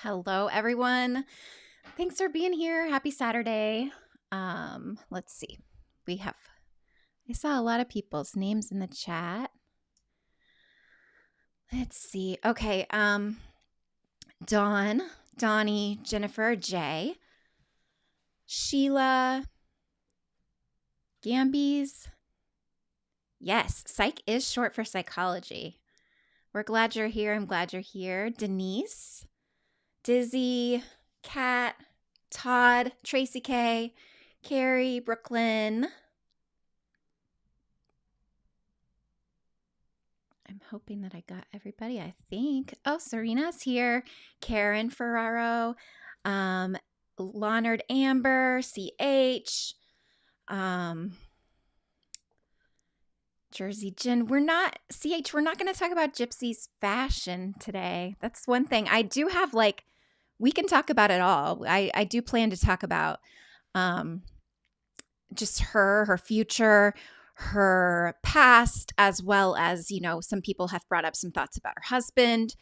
Hello, everyone. Thanks for being here. Happy Saturday. Let's see. I saw a lot of people's names in the chat. Let's see. Okay. Dawn, Donnie, Jennifer, Jay, Sheila, Gambies. Yes, Psych is short for psychology. We're glad you're here. I'm glad you're here. Denise, Dizzy, Kat, Todd, Tracy K, Carrie, Brooklyn. I'm hoping that I got everybody, I think. Oh, Serena's here. Karen Ferraro, Leonard Amber, CH, Jersey Gin. We're not going to talk about Gypsy's fashion today. That's one thing. I do have we can talk about it all. I do plan to talk about just her future, her past, as well as, some people have brought up some thoughts about her husband.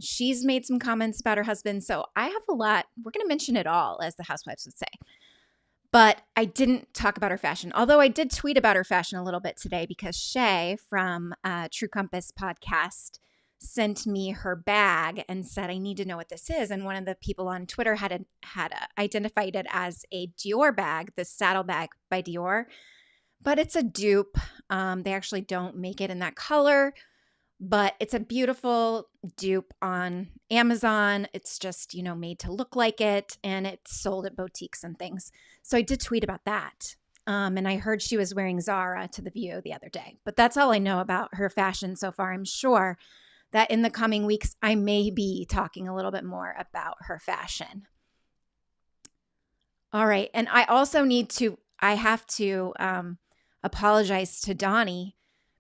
She's made some comments about her husband. So I have a lot. We're going to mention it all, as the housewives would say. But I didn't talk about her fashion, although I did tweet about her fashion a little bit today because Shay from True Compass podcast sent me her bag and said, I need to know what this is. And one of the people on Twitter had identified it as a Dior bag, the saddle bag by Dior. But it's a dupe. They actually don't make it in that color, but it's a beautiful dupe on Amazon. It's just, made to look like it, and it's sold at boutiques and things. So I did tweet about that. And I heard she was wearing Zara to The View the other day. But that's all I know about her fashion so far. I'm sure that in the coming weeks, I may be talking a little bit more about her fashion. All right. And I also have to apologize to Donnie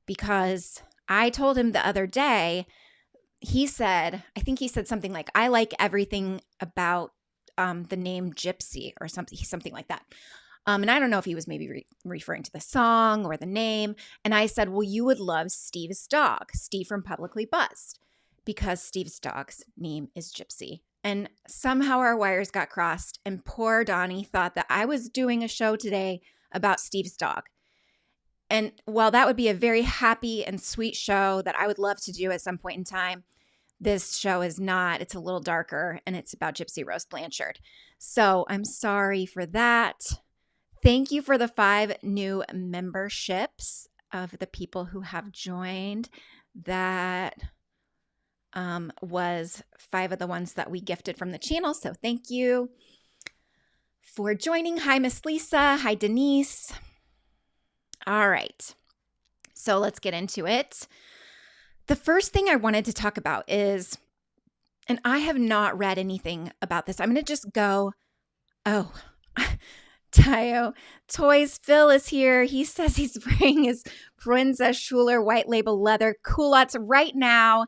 because I told him the other day, I think he said something like, I like everything about the name Gypsy or something like that. And I don't know if he was maybe referring to the song or the name. And I said, well, you would love Steve's dog, Steve from Publicly Buzzed, because Steve's dog's name is Gypsy. And somehow our wires got crossed, and poor Donnie thought that I was doing a show today about Steve's dog. And while that would be a very happy and sweet show that I would love to do at some point in time, this show is not. It's a little darker, and it's about Gypsy Rose Blanchard. So I'm sorry for that. Thank you for the 5 new memberships of the people who have joined. That was 5 of the ones that we gifted from the channel. So thank you for joining. Hi, Miss Lisa. Hi, Denise. All right. So let's get into it. The first thing I wanted to talk about is, and I have not read anything about this. I'm going to just go, Tayo Toys Phil is here. He says he's wearing his Princess Schuler white label leather culottes right now.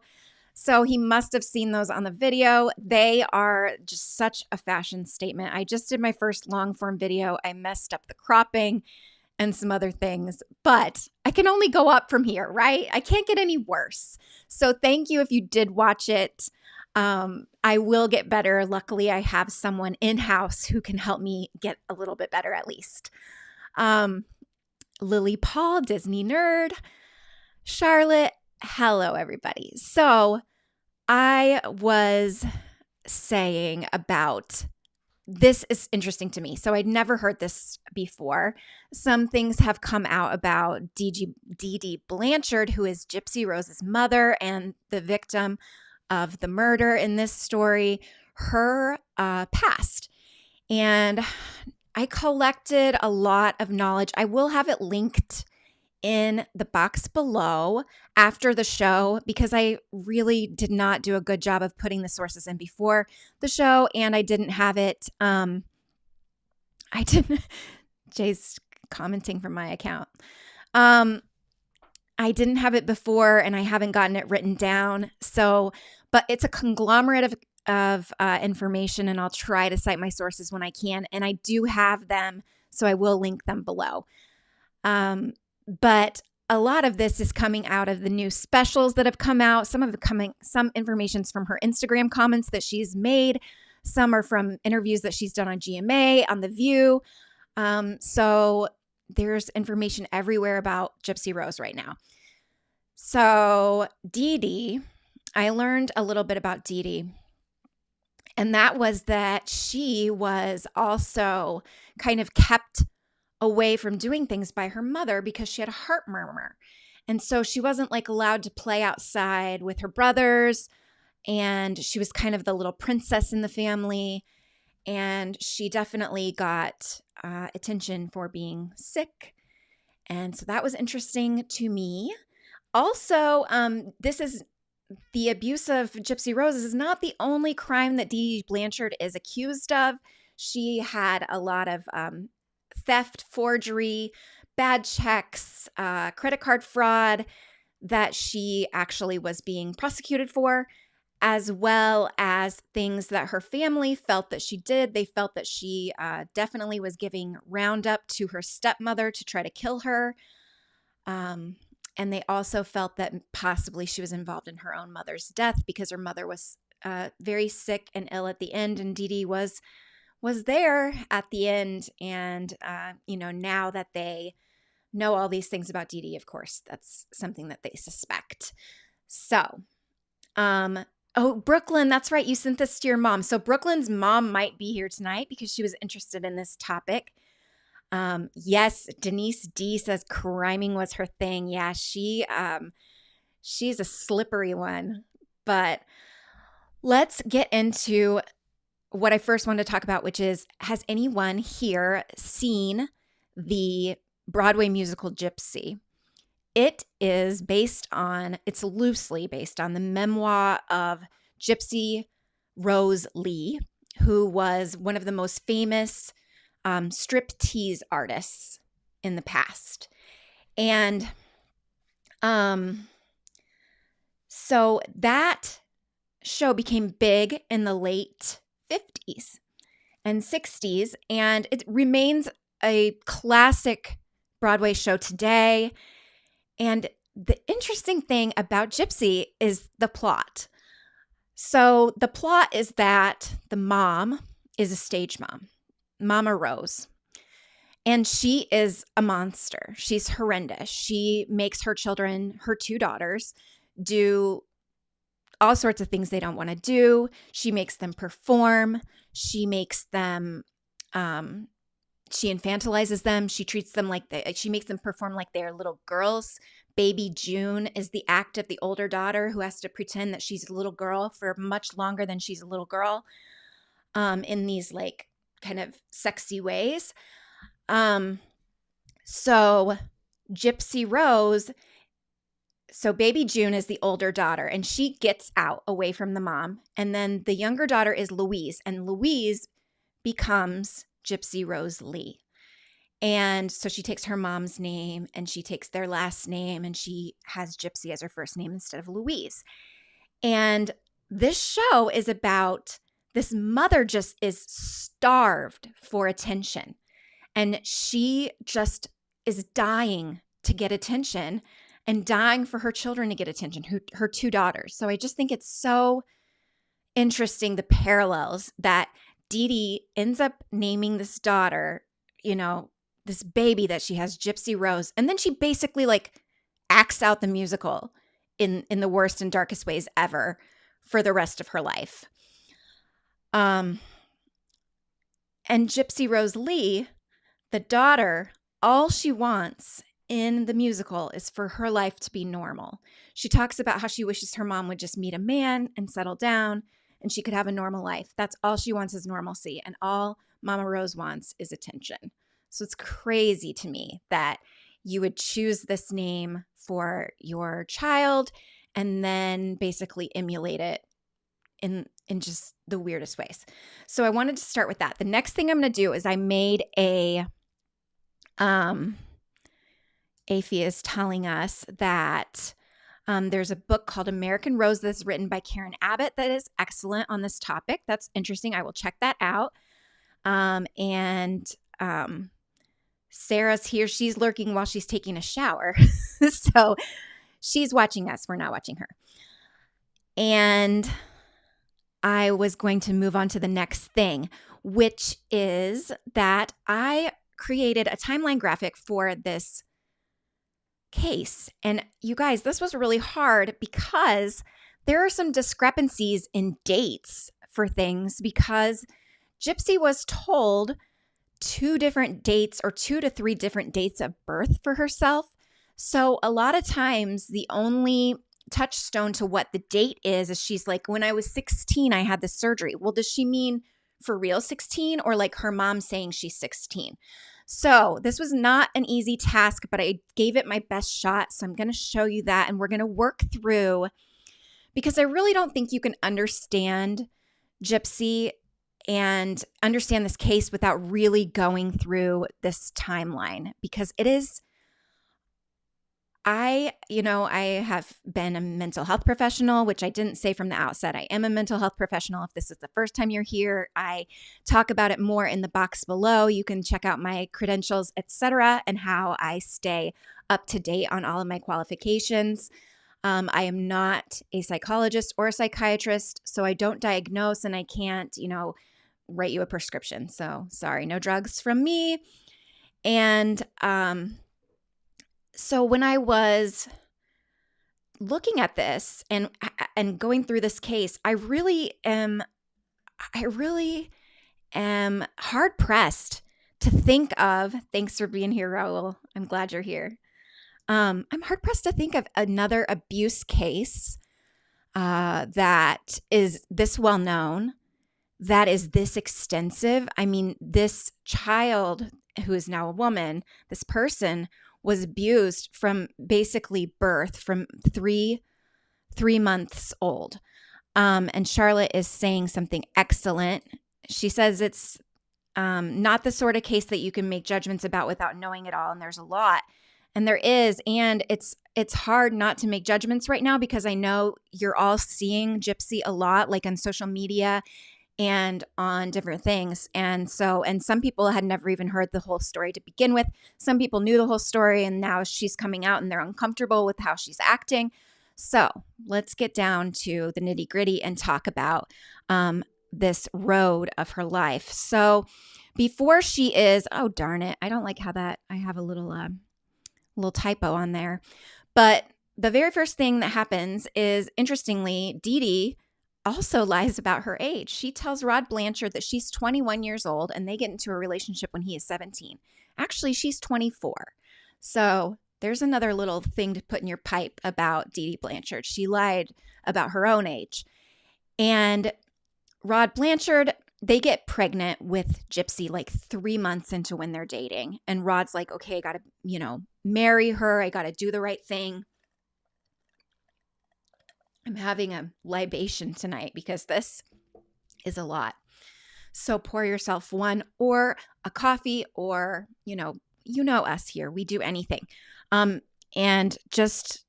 So he must have seen those on the video. They are just such a fashion statement. I just did my first long form video. I messed up the cropping and some other things, but I can only go up from here, right? I can't get any worse. So thank you if you did watch it. I will get better. Luckily, I have someone in-house who can help me get a little bit better at least. Lily Paul, Disney Nerd, Charlotte, hello everybody. So I was saying about, this is interesting to me. So I'd never heard this before. Some things have come out about Dee Blanchard, who is Gypsy Rose's mother and the victim of the murder in this story, her past. And I collected a lot of knowledge. I will have it linked in the box below after the show because I really did not do a good job of putting the sources in before the show, and I didn't have it. Jay's commenting from my account. I didn't have it before, and I haven't gotten it written down. So, but it's a conglomerate of information, and I'll try to cite my sources when I can. And I do have them, so I will link them below. But a lot of this is coming out of the new specials that have come out. Some information's from her Instagram comments that she's made. Some are from interviews that she's done on GMA, on The View. So there's information everywhere about Gypsy Rose right now. So Dee Dee, I learned a little bit about Dee Dee. And that was that she was also kind of kept away from doing things by her mother because she had a heart murmur. And so she wasn't like allowed to play outside with her brothers. And she was kind of the little princess in the family. And she definitely got attention for being sick. And so that was interesting to me. Also, the abuse of Gypsy Rose is not the only crime that Dee Dee Blanchard is accused of. She had a lot of theft, forgery, bad checks, credit card fraud that she actually was being prosecuted for, as well as things that her family felt that she did. They felt that she definitely was giving Roundup to her stepmother to try to kill her. And they also felt that possibly she was involved in her own mother's death because her mother was very sick and ill at the end, and Dee Dee was there at the end. And, now that they know all these things about Dee Dee, of course, that's something that they suspect. So, Brooklyn, that's right. You sent this to your mom. So Brooklyn's mom might be here tonight because she was interested in this topic. Yes, Denise D says criming was her thing. Yeah, she's a slippery one. But let's get into what I first wanted to talk about, which is, has anyone here seen the Broadway musical Gypsy? It's loosely based on the memoir of Gypsy Rose Lee, who was one of the most famous striptease artists in the past. And so that show became big in the late 50s and 60s, and it remains a classic Broadway show today. And the interesting thing about Gypsy is the plot. So the plot is that the mom is a stage mom, Mama Rose, and she is a monster. She's horrendous. She makes her children, her two daughters, do all sorts of things they don't want to do. She makes them perform. She makes them, she infantilizes them. She treats them she makes them perform like they're little girls. Baby June is the act of the older daughter who has to pretend that she's a little girl for much longer than she's a little girl, in these like kind of sexy ways. So Gypsy Rose, so Baby June is the older daughter, and she gets out away from the mom. And then the younger daughter is Louise, and Louise becomes Gypsy Rose Lee. And so she takes her mom's name and she takes their last name, and she has Gypsy as her first name instead of Louise. And this show is about this mother just is starved for attention. And she just is dying to get attention and dying for her children to get attention, her two daughters. So I just think it's so interesting, the parallels that Dee Dee ends up naming this daughter, this baby that she has, Gypsy Rose. And then she basically like acts out the musical in the worst and darkest ways ever for the rest of her life. And Gypsy Rose Lee, the daughter, all she wants in the musical is for her life to be normal. She talks about how she wishes her mom would just meet a man and settle down and she could have a normal life. That's all she wants is normalcy. And all Mama Rose wants is attention. So it's crazy to me that you would choose this name for your child and then basically emulate it in just the weirdest ways. So I wanted to start with that. The next thing I'm going to do is I made Afia is telling us that there's a book called American Rose that's written by Karen Abbott that is excellent on this topic. That's interesting. I will check that out. Sarah's here. She's lurking while she's taking a shower. So she's watching us. We're not watching her. And I was going to move on to the next thing, which is that I created a timeline graphic for this case. And you guys, this was really hard because there are some discrepancies in dates for things because Gypsy was told 2 different dates or 2 to 3 different dates of birth for herself. So a lot of times the only touchstone to what the date is she's like, when I was 16, I had the surgery. Well, does she mean for real 16 or like her mom saying she's 16? So this was not an easy task, but I gave it my best shot. So I'm going to show you that and we're going to work through, because I really don't think you can understand Gypsy and understand this case without really going through this timeline, because it is, I have been a mental health professional, which I didn't say from the outset. I am a mental health professional. If this is the first time you're here, I talk about it more in the box below. You can check out my credentials, etc., and how I stay up to date on all of my qualifications. I am not a psychologist or a psychiatrist, so I don't diagnose and I can't, write you a prescription. So sorry, no drugs from me. And so when I was looking at this and going through this case, I really am hard pressed to think of, thanks for being here, Raul. I'm glad you're here. I'm hard pressed to think of another abuse case that is this well known, that is this extensive. I mean, this child who is now a woman, this person was abused from basically birth, from three months old. And Charlotte is saying something excellent. She says it's not the sort of case that you can make judgments about without knowing it all. And there's a lot. And there is. And it's hard not to make judgments right now because I know you're all seeing Gypsy a lot, like on social media and on different things. And some people had never even heard the whole story to begin with. Some people knew the whole story and now she's coming out and they're uncomfortable with how she's acting. So let's get down to the nitty gritty and talk about this road of her life. So before she is, oh, darn it. I don't like how that, I have a little typo on there. But the very first thing that happens is, interestingly, Dee Dee also lies about her age. She tells Rod Blanchard that she's 21 years old and they get into a relationship when he is 17. Actually, she's 24. So there's another little thing to put in your pipe about Dee Dee Blanchard. She lied about her own age. And Rod Blanchard, they get pregnant with Gypsy like 3 months into when they're dating. And Rod's like, okay, I got to, marry her. I got to do the right thing. I'm having a libation tonight because this is a lot. So pour yourself one or a coffee or, you know us here. We do anything. And just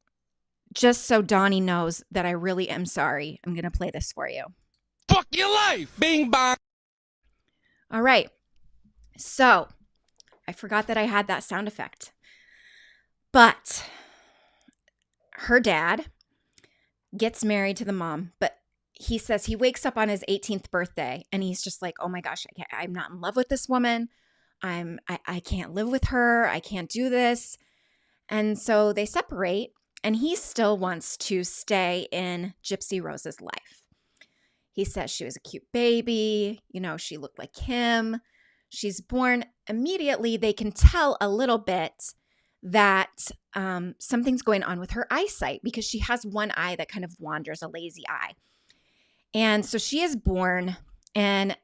so Donnie knows that I really am sorry, I'm going to play this for you. Fuck your life. Bing bong. All right. So I forgot that I had that sound effect. But her dad gets married to the mom, but he says he wakes up on his 18th birthday and he's just like, oh my gosh, I'm not in love with this woman. I can't live with her. I can't do this. And so they separate and he still wants to stay in Gypsy Rose's life. He says she was a cute baby. She looked like him. She's born immediately. They can tell a little bit that something's going on with her eyesight because she has one eye that kind of wanders, a lazy eye. And so she is born, and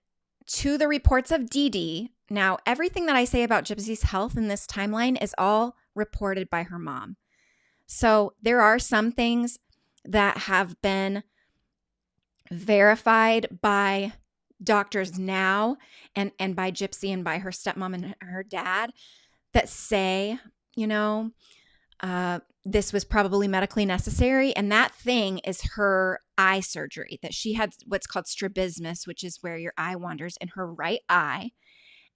to the reports of Dee Dee, now everything that I say about Gypsy's health in this timeline is all reported by her mom. So there are some things that have been verified by doctors now and by Gypsy and by her stepmom and her dad that say, this was probably medically necessary. And that thing is her eye surgery, that she had what's called strabismus, which is where your eye wanders in her right eye.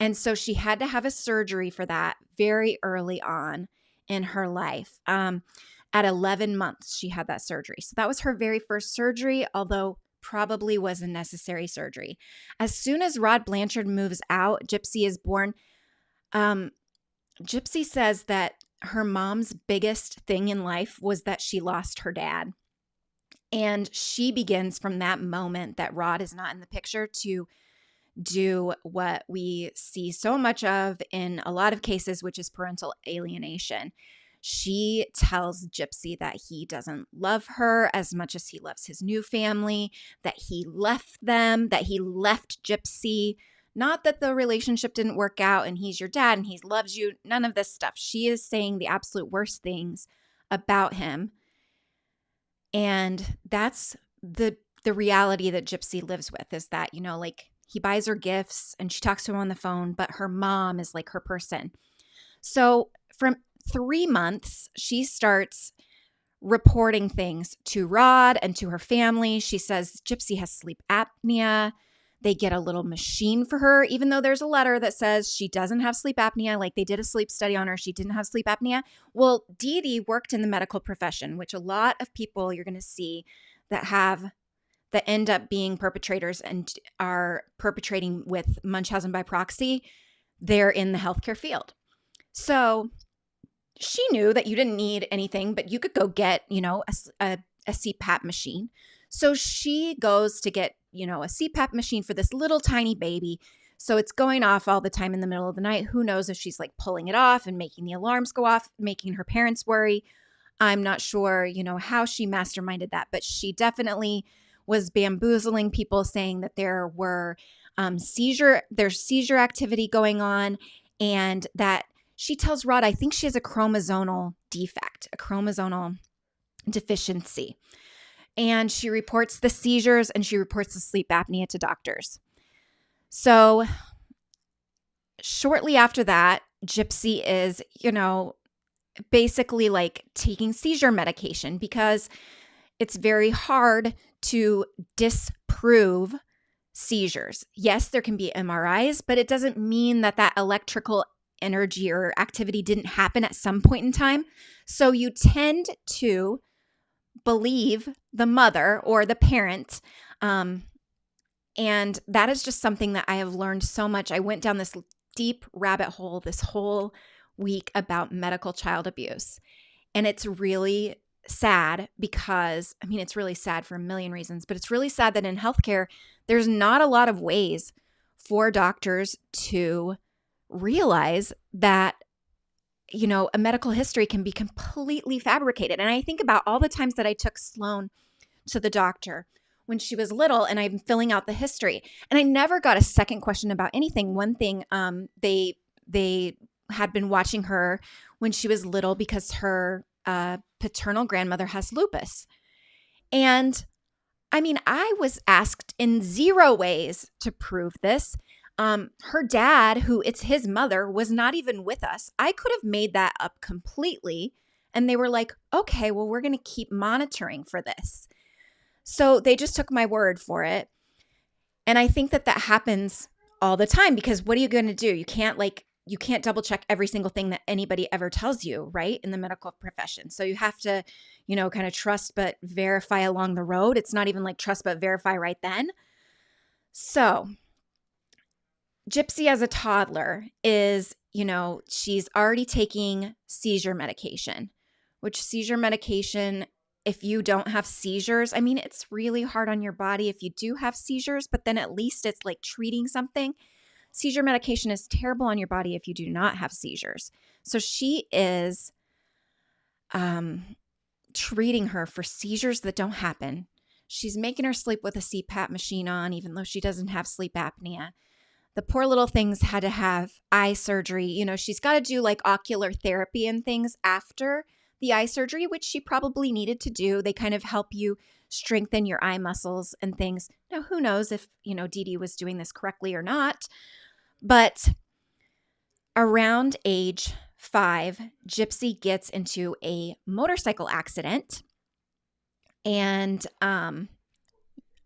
And so she had to have a surgery for that very early on in her life. At 11 months, she had that surgery. So that was her very first surgery, although probably was a necessary surgery. As soon as Rod Blanchard moves out, Gypsy is born. Gypsy says that her mom's biggest thing in life was that she lost her dad. And she begins from that moment that Rod is not in the picture to do what we see so much of in a lot of cases, which is parental alienation. She tells Gypsy that he doesn't love her as much as he loves his new family, that he left them, that he left Gypsy. Not that the relationship didn't work out and he's your dad and he loves you, none of this stuff. She is saying the absolute worst things about him. And that's the reality that Gypsy lives with, is that, like, he buys her gifts and she talks to him on the phone, but her mom is like her person. So from 3 months, she starts reporting things to Rod and to her family. She says Gypsy has sleep apnea. They get a little machine for her, even though there's a letter that says she doesn't have sleep apnea. Like, they did a sleep study on her. She didn't have sleep apnea. Well, Dee Dee worked in the medical profession, which a lot of people you're going to see that end up being perpetrators and are perpetrating with Munchausen by proxy, they're in the healthcare field. So she knew that you didn't need anything, but you could go get, a CPAP machine. So she goes to get, a CPAP machine for this little tiny baby. So it's going off all the time in the middle of the night. Who knows if she's like pulling it off and making the alarms go off, making her parents worry. I'm not sure, how she masterminded that, but she definitely was bamboozling people, saying that there were there's seizure activity going on, and that she tells Rod, I think she has a chromosomal defect, a chromosomal deficiency. And she reports the seizures and she reports the sleep apnea to doctors. So shortly after that, Gypsy is, basically like taking seizure medication, because it's very hard to disprove seizures. Yes, there can be MRIs, but it doesn't mean that electrical energy or activity didn't happen at some point in time. So you tend to believe the mother or the parent. And that is just something that I have learned so much. I went down this deep rabbit hole this whole week about medical child abuse. And it's really sad because, it's really sad for a million reasons, but it's really sad that in healthcare, there's not a lot of ways for doctors to realize that, a medical history can be completely fabricated. And I think about all the times that I took Sloan to the doctor when she was little and I'm filling out the history, and I never got a second question about anything. One thing, they had been watching her when she was little because her paternal grandmother has lupus. And I was asked in 0 ways to prove this. Her dad, who it's his mother, was not even with us. I could have made that up completely. And they were like, okay, well, we're going to keep monitoring for this. So they just took my word for it. And I think that happens all the time, because what are you going to do? You can't double check every single thing that anybody ever tells you, right? In the medical profession. So you have to, kind of trust but verify along the road. It's not even like trust but verify right then. So Gypsy as a toddler is, she's already taking seizure medication, which seizure medication, if you don't have seizures, it's really hard on your body if you do have seizures, but then at least it's like treating something. Seizure medication is terrible on your body if you do not have seizures. So she is treating her for seizures that don't happen. She's making her sleep with a CPAP machine on, even though she doesn't have sleep apnea. The poor little things had to have eye surgery. She's got to do like ocular therapy and things after the eye surgery, which she probably needed to do. They kind of help you strengthen your eye muscles and things. Now, who knows if, Dee Dee was doing this correctly or not. But around age 5, Gypsy gets into a motorcycle accident. And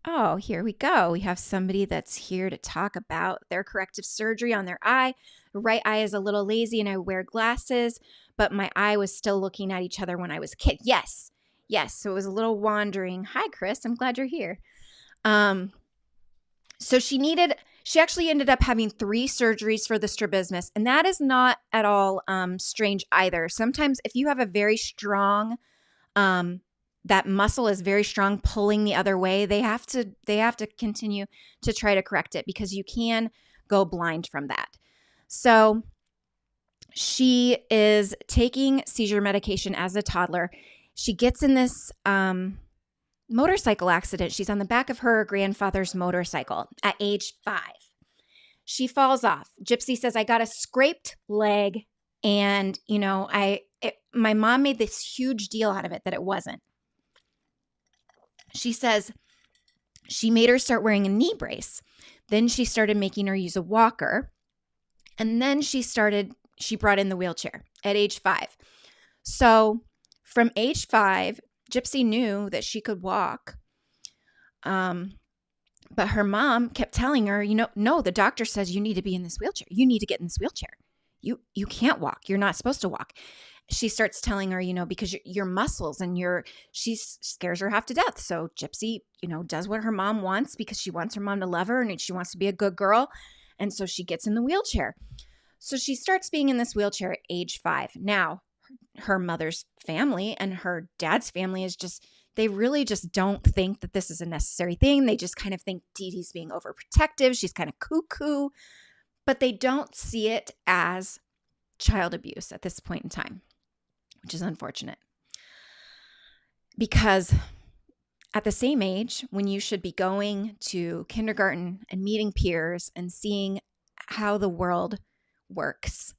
Oh, here we go. We have somebody that's here to talk about their corrective surgery on their eye. The right eye is a little lazy and I wear glasses, but my eye was still looking at each other when I was a kid. Yes. Yes. So it was a little wandering. Hi, Chris. I'm glad you're here. So she actually ended up having 3 surgeries for the strabismus, and that is not at all strange either. Sometimes if you have a very strong that muscle is very strong pulling the other way, they have to continue to try to correct it because you can go blind from that. So she is taking seizure medication as a toddler. She gets in this motorcycle accident. She's on the back of her grandfather's motorcycle at age 5. She falls off. Gypsy says, I got a scraped leg. And, my mom made this huge deal out of it that it wasn't. She says she made her start wearing a knee brace. Then she started making her use a walker. And then she brought in the wheelchair at age 5. So from age 5, Gypsy knew that she could walk. But her mom kept telling her, no, the doctor says you need to be in this wheelchair. You need to get in this wheelchair. You can't walk. You're not supposed to walk. She starts telling her, because your muscles and she scares her half to death. So Gypsy, does what her mom wants because she wants her mom to love her and she wants to be a good girl. And so she gets in the wheelchair. So she starts being in this wheelchair at age 5. Now, her mother's family and her dad's family they really just don't think that this is a necessary thing. They just kind of think Dee Dee's being overprotective. She's kind of cuckoo, but they don't see it as child abuse at this point in time, which is unfortunate. Because at the same age, when you should be going to kindergarten and meeting peers and seeing how the world works,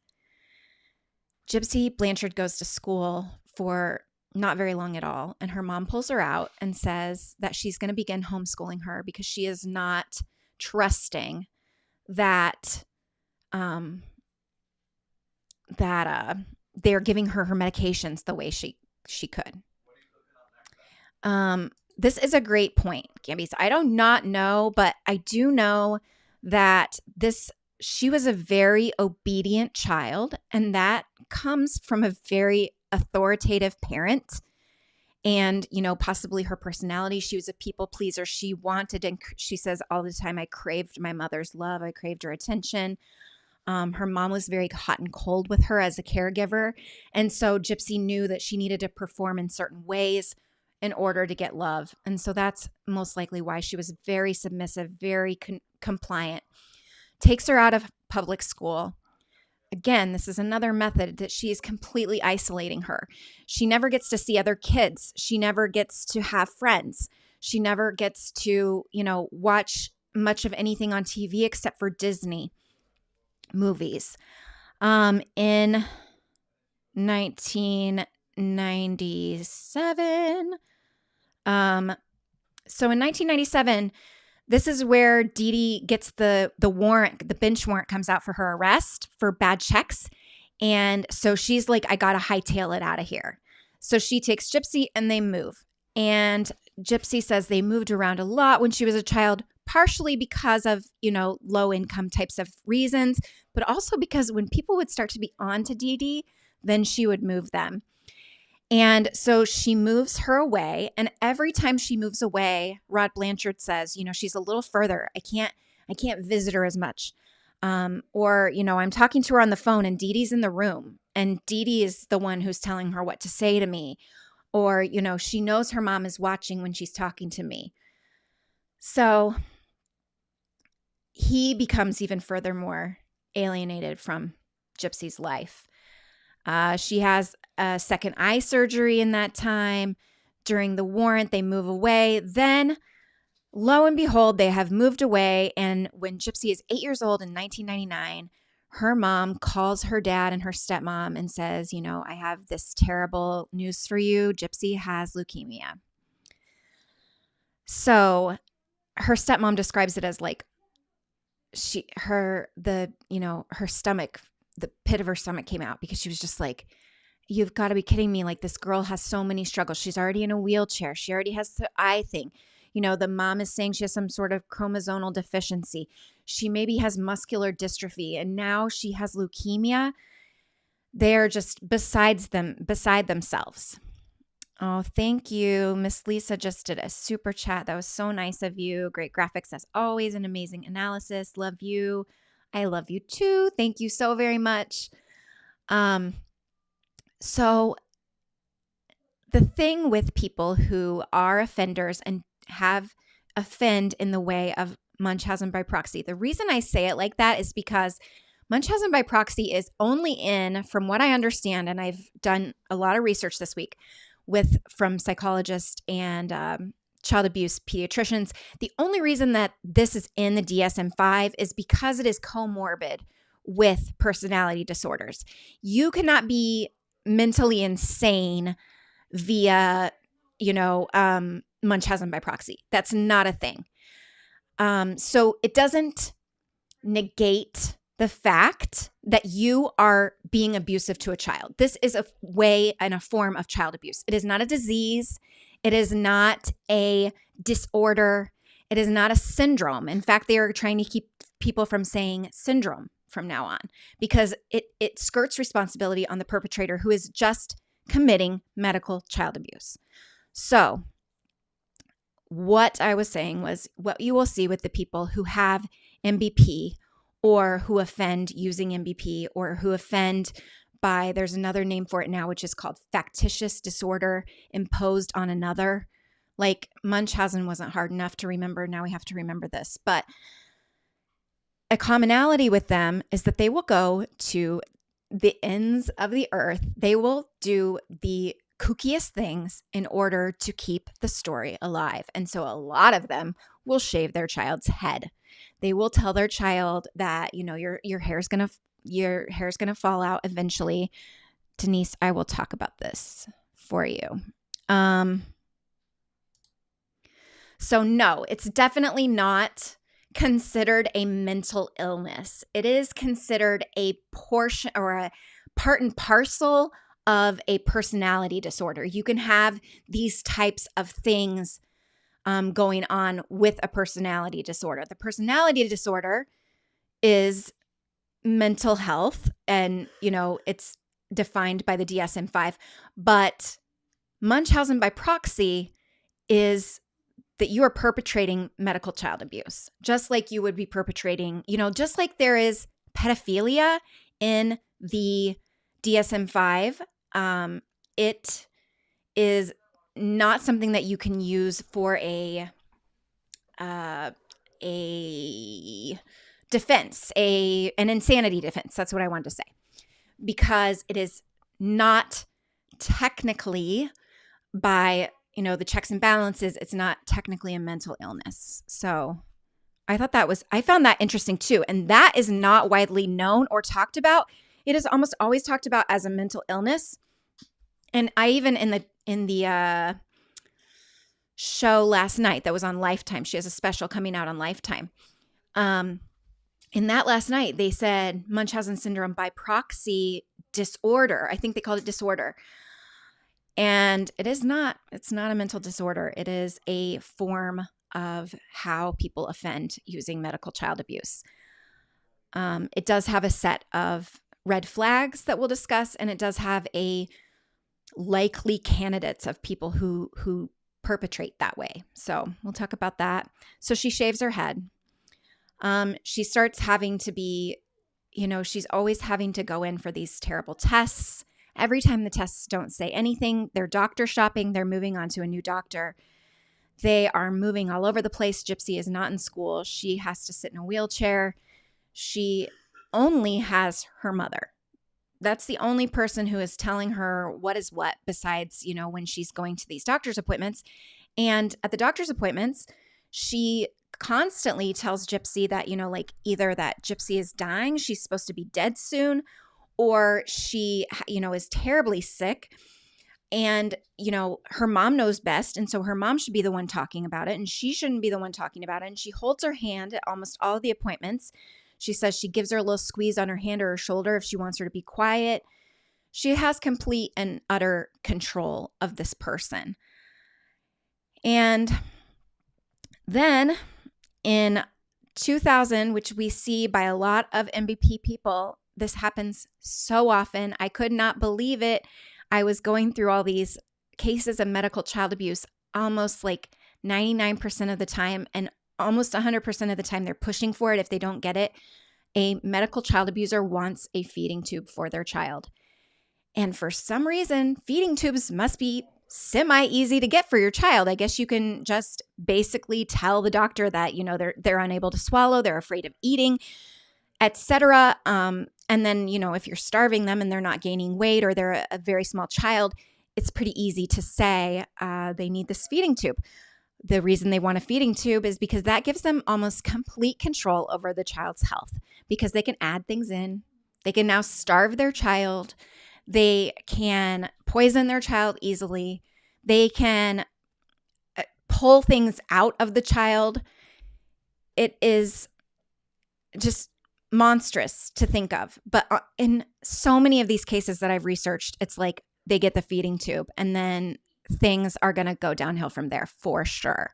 Gypsy Blanchard goes to school for not very long at all, and her mom pulls her out and says that she's going to begin homeschooling her because she is not trusting that they're giving her medications the way she could. This is a great point, Gambies. I do not know, but I do know that she was a very obedient child, and that comes from a very authoritative parent. And, possibly her personality. She was a people pleaser. She wanted, and she says all the time, I craved my mother's love. I craved her attention. Her mom was very hot and cold with her as a caregiver. And so Gypsy knew that she needed to perform in certain ways in order to get love. And so that's most likely why she was very submissive, very compliant. Takes her out of public school. Again, this is another method that she is completely isolating her. She never gets to see other kids. She never gets to have friends. She never gets to, watch much of anything on TV except for Disney movies. In 1997, so in 1997, this is where Dee Dee gets the warrant, the bench warrant comes out for her arrest for bad checks. And so she's like, I got to hightail it out of here. So she takes Gypsy and they move. And Gypsy says they moved around a lot when she was a child, partially because of, low income types of reasons, but also because when people would start to be on to Dee Dee, then she would move them. And so she moves her away. And every time she moves away, Rod Blanchard says, she's a little further. I can't visit her as much. Or, I'm talking to her on the phone and Dee Dee's in the room and Dee Dee is the one who's telling her what to say to me. Or, she knows her mom is watching when she's talking to me. So he becomes even furthermore alienated from Gypsy's life. She has a second eye surgery in that time. During the warrant, they move away. Then, lo and behold, they have moved away. And when Gypsy is 8 years old in 1999, her mom calls her dad and her stepmom and says, I have this terrible news for you. Gypsy has leukemia. So her stepmom describes it as like her stomach, the pit of her stomach came out because she was just like, you've got to be kidding me. Like, this girl has so many struggles. She's already in a wheelchair. She already has the eye thing. The mom is saying she has some sort of chromosomal deficiency. She maybe has muscular dystrophy, and now she has leukemia. They're just beside themselves. Oh, thank you. Miss Lisa just did a super chat. That was so nice of you. Great graphics as always, an amazing analysis. Love you. I love you too. Thank you so very much. So the thing with people who are offenders and have offend in the way of Munchausen by proxy, the reason I say it like that is because Munchausen by proxy is only in, from what I understand, and I've done a lot of research this week from psychologists and child abuse pediatricians. The only reason that this is in the DSM-5 is because it is comorbid with personality disorders. You cannot be mentally insane via, Munchausen by proxy. That's not a thing. So it doesn't negate the fact that you are being abusive to a child. This is a way and a form of child abuse. It is not a disease. It is not a disorder. It is not a syndrome. In fact, they are trying to keep people from saying syndrome from now on because it skirts responsibility on the perpetrator who is just committing medical child abuse. So what I was saying was what you will see with the people who have MBP or who offend using MBP or who offend by, there's another name for it now, which is called factitious disorder imposed on another. Like Munchausen wasn't hard enough to remember. Now we have to remember this. But a commonality with them is that they will go to the ends of the earth. They will do the kookiest things in order to keep the story alive. And so a lot of them will shave their child's head. They will tell their child that, your hair's going to fall out eventually. Denise, I will talk about this for you. So no, it's definitely not considered a mental illness. It is considered a portion or a part and parcel of a personality disorder. You can have these types of things going on with a personality disorder. The personality disorder is mental health, and it's defined by the DSM-5. But Munchausen by proxy is that you are perpetrating medical child abuse, just like you would be perpetrating, just like there is pedophilia in the DSM-5. It is not something that you can use for a defense, an insanity defense. That's what I wanted to say, because it is not technically by the checks and balances. It's not technically a mental illness. So I found that interesting too. And that is not widely known or talked about. It is almost always talked about as a mental illness. And I even in the show last night that was on Lifetime, she has a special coming out on Lifetime. In that last night, they said Munchausen syndrome by proxy disorder. I think they called it disorder. And it's not a mental disorder. It is a form of how people offend using medical child abuse. It does have a set of red flags that we'll discuss, and it does have a likely candidates of people who perpetrate that way. So we'll talk about that. So she shaves her head. She starts having to be, she's always having to go in for these terrible tests. Every time the tests don't say anything, they're doctor shopping. They're moving on to a new doctor. They are moving all over the place. Gypsy is not in school. She has to sit in a wheelchair. She only has her mother. That's the only person who is telling her what is what, besides, when she's going to these doctor's appointments. And at the doctor's appointments, she constantly tells Gypsy that, either that Gypsy is dying, she's supposed to be dead soon, or she, is terribly sick. And, her mom knows best. And so her mom should be the one talking about it, and she shouldn't be the one talking about it. And she holds her hand at almost all of the appointments. She says she gives her a little squeeze on her hand or her shoulder if she wants her to be quiet. She has complete and utter control of this person. And Then in 2000, which we see by a lot of MVP people, this happens so often. I could not believe it. I was going through all these cases of medical child abuse almost like 99% of the time, and almost 100% of the time they're pushing for it if they don't get it. A medical child abuser wants a feeding tube for their child. And for some reason, feeding tubes must be semi-easy to get for your child. I guess you can just basically tell the doctor that, they're unable to swallow, they're afraid of eating, etc. And then, if you're starving them and they're not gaining weight or they're a very small child, it's pretty easy to say they need this feeding tube. The reason they want a feeding tube is because that gives them almost complete control over the child's health, because they can add things in. They can now starve their child. They can poison their child easily. They can pull things out of the child. It is just monstrous to think of. But in so many of these cases that I've researched, it's like they get the feeding tube and then things are going to go downhill from there for sure.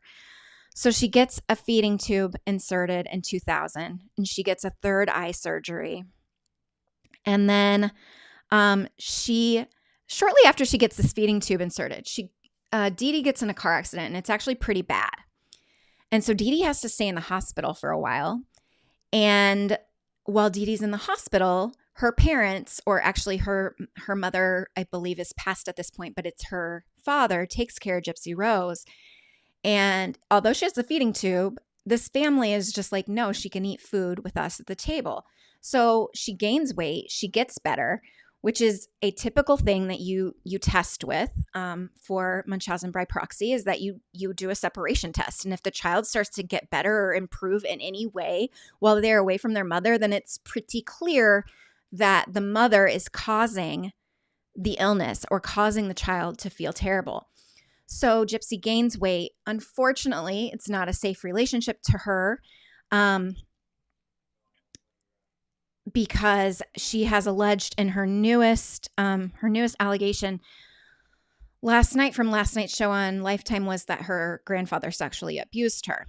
So she gets a feeding tube inserted in 2000, and she gets a third eye surgery. And then shortly after she gets this feeding tube inserted, Dee Dee gets in a car accident, and it's actually pretty bad. And so Dee Dee has to stay in the hospital for a while. And while Dee Dee's in the hospital, her parents, or actually her mother, I believe, is passed at this point, but it's her father, takes care of Gypsy Rose. And although she has a feeding tube, this family is just like, no, she can eat food with us at the table. So she gains weight, she gets better, which is a typical thing that you test with for Munchausen by proxy, is that you do a separation test. And if the child starts to get better or improve in any way while they're away from their mother, then it's pretty clear that the mother is causing the illness or causing the child to feel terrible. So Gypsy gains weight. Unfortunately, it's not a safe relationship to her. Because she has alleged in her newest allegation last night's show on Lifetime was that her grandfather sexually abused her.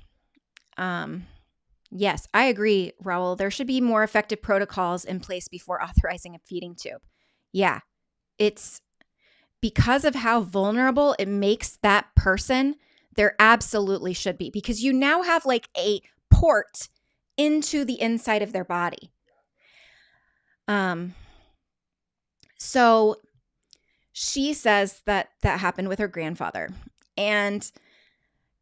Yes, I agree, Raul. There should be more effective protocols in place before authorizing a feeding tube. Yeah, it's because of how vulnerable it makes that person. There absolutely should be, because you now have like a port into the inside of their body. So she says that happened with her grandfather. And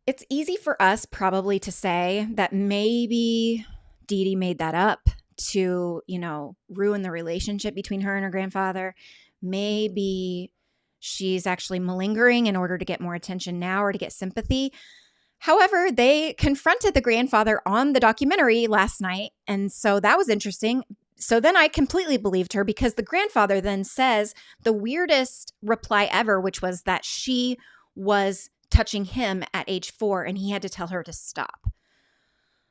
it's easy for us probably to say that maybe Dee Dee made that up to, ruin the relationship between her and her grandfather. Maybe she's actually malingering in order to get more attention now or to get sympathy. However, they confronted the grandfather on the documentary last night. And so that was interesting. So then I completely believed her, because the grandfather then says the weirdest reply ever, which was that she was touching him at age 4 and he had to tell her to stop.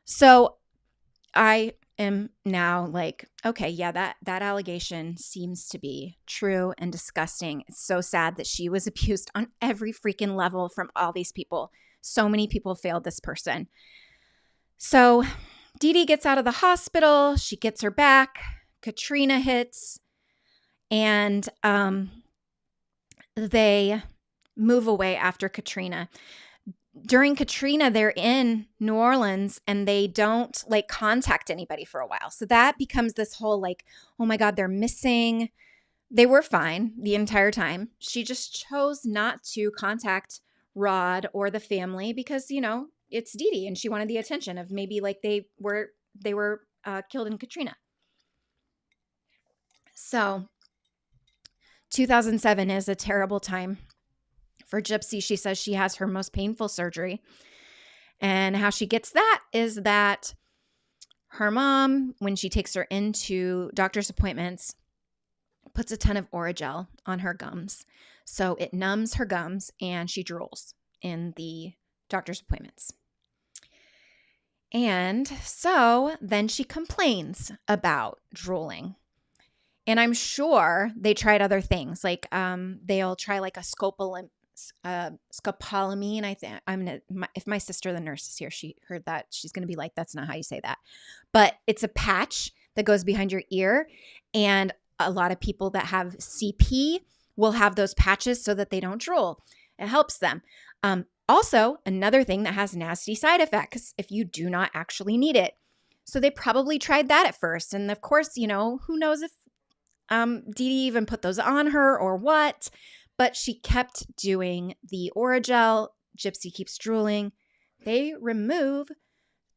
So I am now like, okay, yeah, that allegation seems to be true and disgusting. It's so sad that she was abused on every freaking level from all these people. So many people failed this person. So Dee Dee gets out of the hospital. She gets her back. Katrina hits. And they move away after Katrina. During Katrina, they're in New Orleans and they don't contact anybody for a while. So that becomes this whole oh my God, they're missing. They were fine the entire time. She just chose not to contact Rod or the family because, it's Dee Dee and she wanted the attention of maybe they were killed in Katrina. So 2007 is a terrible time for Gypsy. She says she has her most painful surgery. And how she gets that is that her mom, when she takes her into doctor's appointments, puts a ton of Orajel on her gums. So it numbs her gums and she drools in the doctor's appointments. And so then she complains about drooling. And I'm sure they tried other things. They'll try a scopolamine. I think if my sister, the nurse, is here, she heard that, she's going to be like, that's not how you say that. But it's a patch that goes behind your ear. And a lot of people that have CP will have those patches so that they don't drool. It helps them. Also, another thing that has nasty side effects if you do not actually need it. So they probably tried that at first. And of course, who knows if Dee Dee even put those on her or what. But she kept doing the Oragel. Gypsy keeps drooling. They remove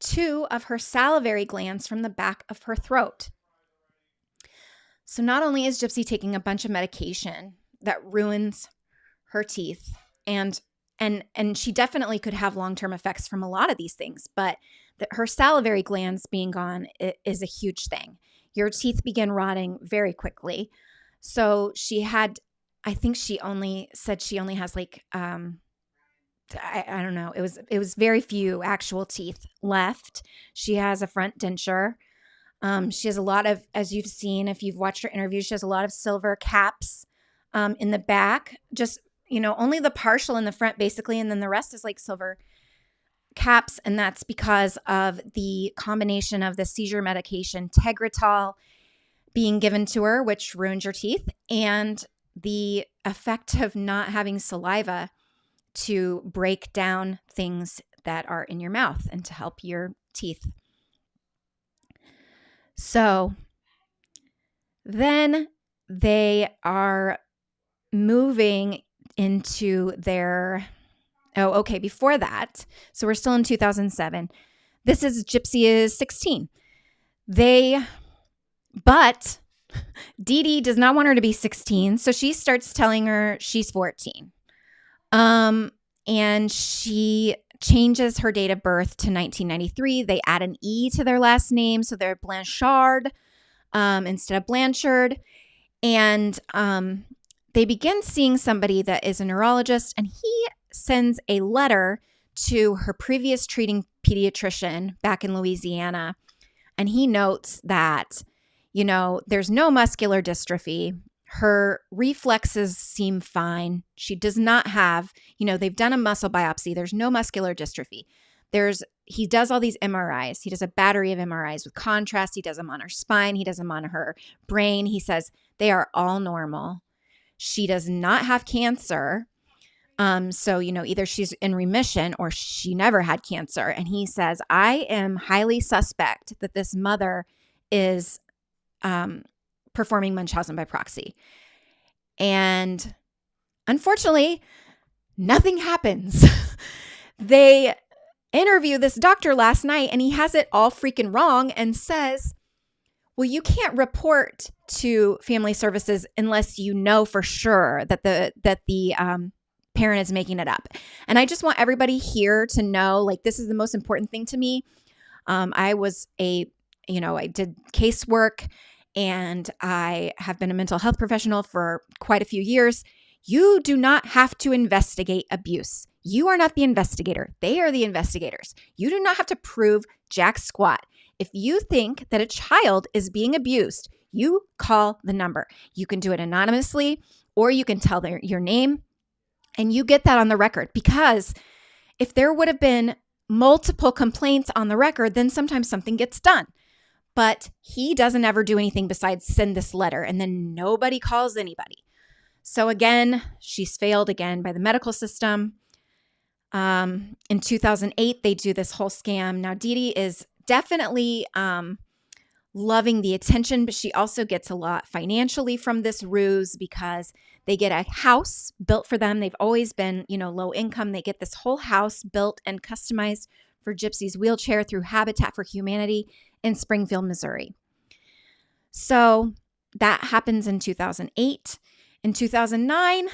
2 of her salivary glands from the back of her throat. So not only is Gypsy taking a bunch of medication that ruins her teeth, and she definitely could have long-term effects from a lot of these things, but her salivary glands being gone is a huge thing. Your teeth begin rotting very quickly. So she had, I think she only said she only has like, I don't know. It was very few actual teeth left. She has a front denture. She has a lot of, as you've seen, if you've watched her interview, she has a lot of silver caps in the back, just, only the partial in the front basically. And then the rest is like silver caps. And that's because of the combination of the seizure medication, Tegretol, being given to her, which ruins your teeth, and the effect of not having saliva to break down things that are in your mouth and to help your teeth. So then they are moving into their, before that. So we're still in 2007. This is Gypsy is 16. But Dee Dee does not want her to be 16, so she starts telling her she's 14. And she changes her date of birth to 1993. They add an E to their last name, so they're Blanchard instead of Blanchard. And they begin seeing somebody that is a neurologist, and he sends a letter to her previous treating pediatrician back in Louisiana. And he notes that, there's no muscular dystrophy. Her reflexes seem fine. She does not have, they've done a muscle biopsy. There's no muscular dystrophy. He does all these MRIs. He does a battery of MRIs with contrast. He does them on her spine. He does them on her brain. He says they are all normal. She does not have cancer. So, either she's in remission or she never had cancer. And he says, I am highly suspect that this mother is performing Munchausen by proxy. And unfortunately, nothing happens. They interview this doctor last night and he has it all freaking wrong and says, well, you can't report to family services unless you know for sure that the parent is making it up. And I just want everybody here to know, this is the most important thing to me. I did casework and I have been a mental health professional for quite a few years. You do not have to investigate abuse. You are not the investigator. They are the investigators. You do not have to prove jack squat. If you think that a child is being abused, you call the number. You can do it anonymously or you can tell your name and you get that on the record, because if there would have been multiple complaints on the record, then sometimes something gets done. But he doesn't ever do anything besides send this letter and then nobody calls anybody. So again, she's failed again by the medical system. In 2008, they do this whole scam. Now, Dee Dee is definitely loving the attention, but she also gets a lot financially from this ruse because they get a house built for them. They've always been, low income. They get this whole house built and customized for Gypsy's wheelchair through Habitat for Humanity in Springfield, Missouri. So that happens in 2008. In 2009,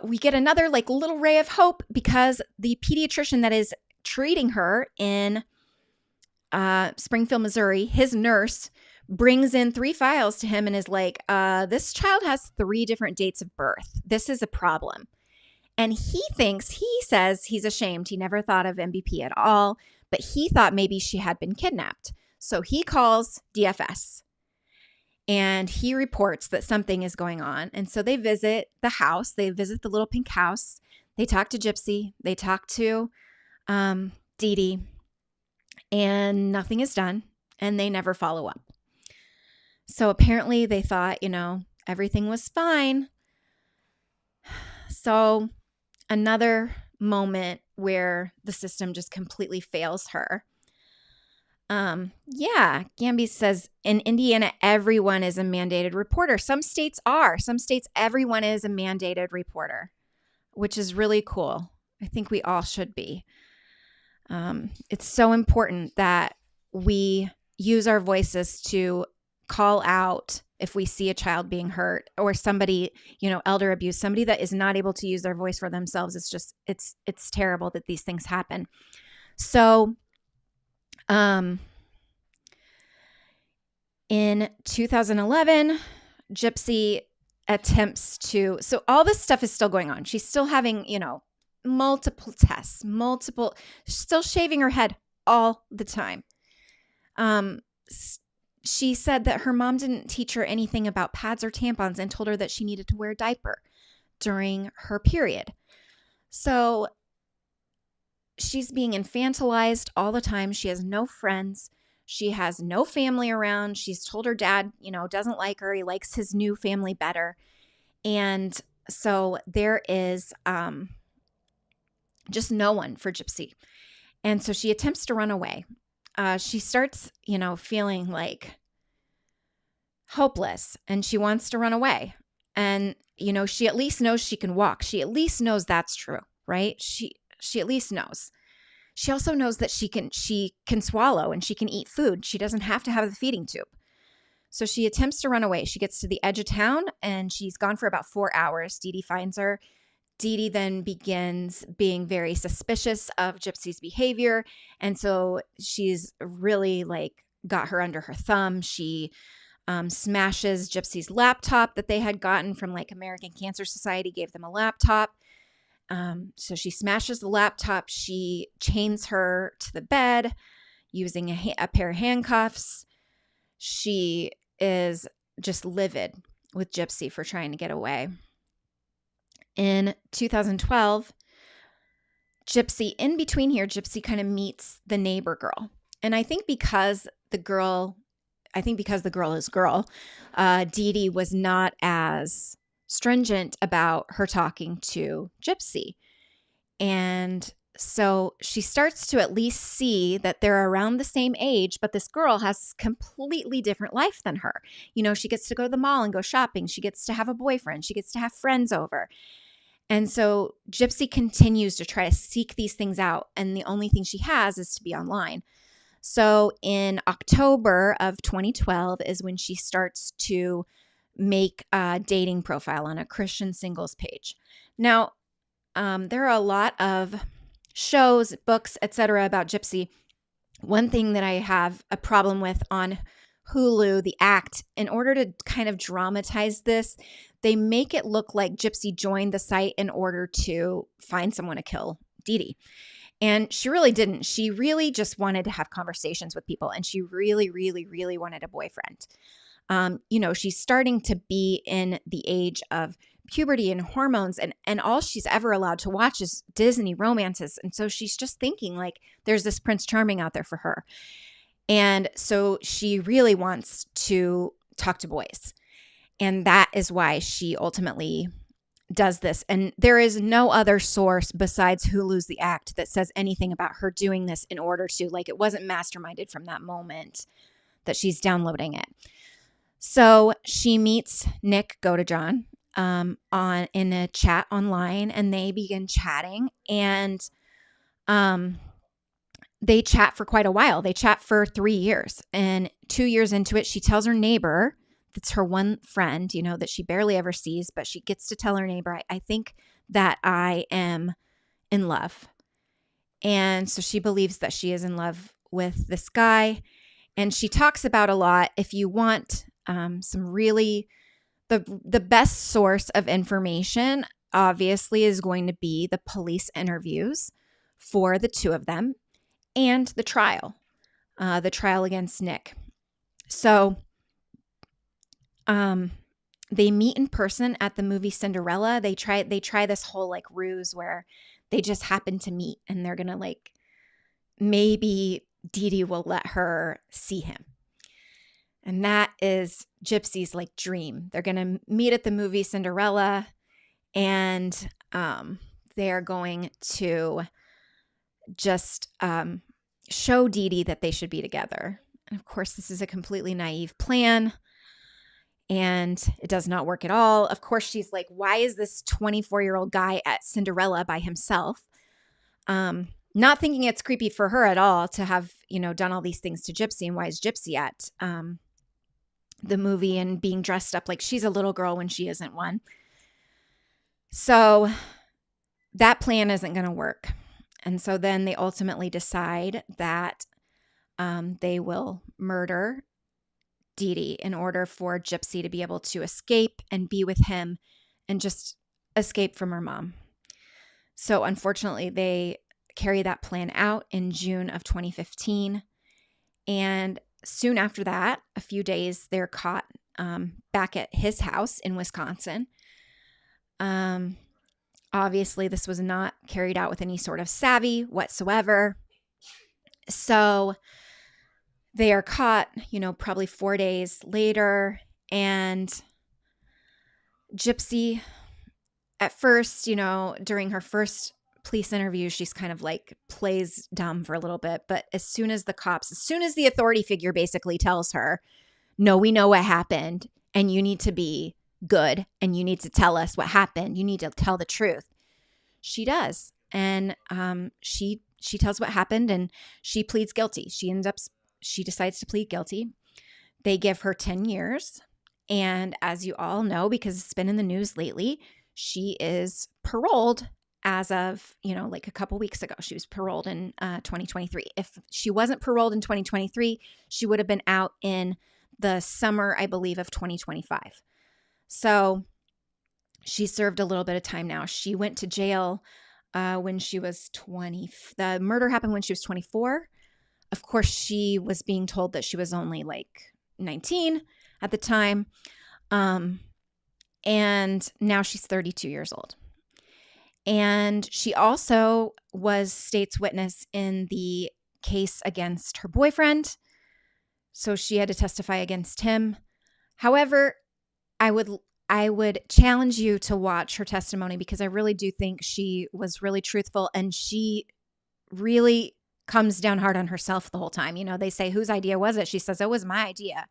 we get another little ray of hope because the pediatrician that is treating her in Springfield, Missouri, his nurse brings in 3 files to him and is like, this child has 3 different dates of birth. This is a problem. And he says he's ashamed. He never thought of MBP at all, but he thought maybe she had been kidnapped. So he calls DFS. And he reports that something is going on. And so they visit the house. They visit the little pink house. They talk to Gypsy. They talk to Dee Dee. And nothing is done. And they never follow up. So apparently they thought, everything was fine. So another moment where the system just completely fails her. Gamby says in Indiana, everyone is a mandated reporter. Some states are. Some states, everyone is a mandated reporter, which is really cool. I think we all should be. It's so important that we use our voices to call out if we see a child being hurt or somebody, elder abuse, somebody that is not able to use their voice for themselves. It's just, it's terrible that these things happen. So, in 2011, Gypsy attempts to, so all this stuff is still going on. She's still having, multiple tests, still shaving her head all the time. She said that her mom didn't teach her anything about pads or tampons and told her that she needed to wear a diaper during her period. So she's being infantilized all the time. She has no friends. She has no family around. She's told her dad, doesn't like her. He likes his new family better. And so there is just no one for Gypsy. And so she attempts to run away. She starts, feeling like hopeless and she wants to run away. And, she at least knows she can walk. She at least knows that's true, right? She at least knows. She also knows that she can swallow and she can eat food. She doesn't have to have the feeding tube. So she attempts to run away. She gets to the edge of town and she's gone for about 4 hours. Dee Dee finds her. Dee Dee then begins being very suspicious of Gypsy's behavior. And so she's really got her under her thumb. She smashes Gypsy's laptop that they had gotten from American Cancer Society, gave them a laptop. So she smashes the laptop. She chains her to the bed using a pair of handcuffs. She is just livid with Gypsy for trying to get away. In 2012, Gypsy kind of meets the neighbor girl. And I think because the girl is girl, Dee Dee was not as stringent about her talking to Gypsy. And so she starts to at least see that they're around the same age, but this girl has a completely different life than her. She gets to go to the mall and go shopping. She gets to have a boyfriend. She gets to have friends over. And so Gypsy continues to try to seek these things out. And the only thing she has is to be online. So in October of 2012 is when she starts to make a dating profile on a Christian singles page. Now, there are a lot of shows, books, etc. about Gypsy. One thing that I have a problem with on Hulu, The Act, in order to kind of dramatize this, they make it look like Gypsy joined the site in order to find someone to kill Dee Dee. And she really didn't. She really just wanted to have conversations with people. And she really, really, really wanted a boyfriend. She's starting to be in the age of puberty and hormones. And all she's ever allowed to watch is Disney romances. And so she's just thinking there's this Prince Charming out there for her. And so she really wants to talk to boys. And that is why she ultimately does this. And there is no other source besides Hulu's The Act that says anything about her doing this in order to, it wasn't masterminded from that moment that she's downloading it. So she meets Nick Godejohn in a chat online, and they begin chatting, and they chat for quite a while. They chat for 3 years, and 2 years into it, she tells her neighbor, that's her one friend, that she barely ever sees, but she gets to tell her neighbor, I think that I am in love. And so she believes that she is in love with this guy. And she talks about a lot. If you want some really, the best source of information, obviously, is going to be the police interviews for the two of them and the trial against Nick. So They meet in person at the movie Cinderella. They try this whole like ruse where they just happen to meet, and they're gonna like, maybe Dee Dee will let her see him. And that is Gypsy's like dream. They're gonna meet at the movie Cinderella, and they are going to just show Dee Dee that they should be together. And of course, this is a completely naive plan, and it does not work at all. Of course, she's like, why is this 24-year-old guy at Cinderella by himself? Not thinking it's creepy for her at all to have, done all these things to Gypsy. And why is Gypsy at the movie and being dressed up like she's a little girl when she isn't one? So that plan isn't going to work. And so then they ultimately decide that they will murder Dee Dee in order for Gypsy to be able to escape and be with him and just escape from her mom. So unfortunately, they carry that plan out in June of 2015. And soon after that, a few days, they're caught back at his house in Wisconsin. Obviously, this was not carried out with any sort of savvy whatsoever. So they are caught, probably 4 days later. And Gypsy, at first, during her first police interview, she's kind of like plays dumb for a little bit. But as soon as the authority figure basically tells her, no, we know what happened and you need to be good and you need to tell us what happened. You need to tell the truth. She does. And she tells what happened and she pleads guilty. She decides to plead guilty. They give her 10 years. And as you all know, because it's been in the news lately, she is paroled as of, like a couple weeks ago. She was paroled in 2023. If she wasn't paroled in 2023, she would have been out in the summer, I believe, of 2025. So she served a little bit of time now. She went to jail when she was 20. The murder happened when she was 24. Of course, she was being told that she was only like 19 at the time. And now she's 32 years old. And she also was state's witness in the case against her boyfriend. So she had to testify against him. However, I would challenge you to watch her testimony because I really do think she was really truthful and she really comes down hard on herself the whole time. They say, whose idea was it? She says, it was my idea.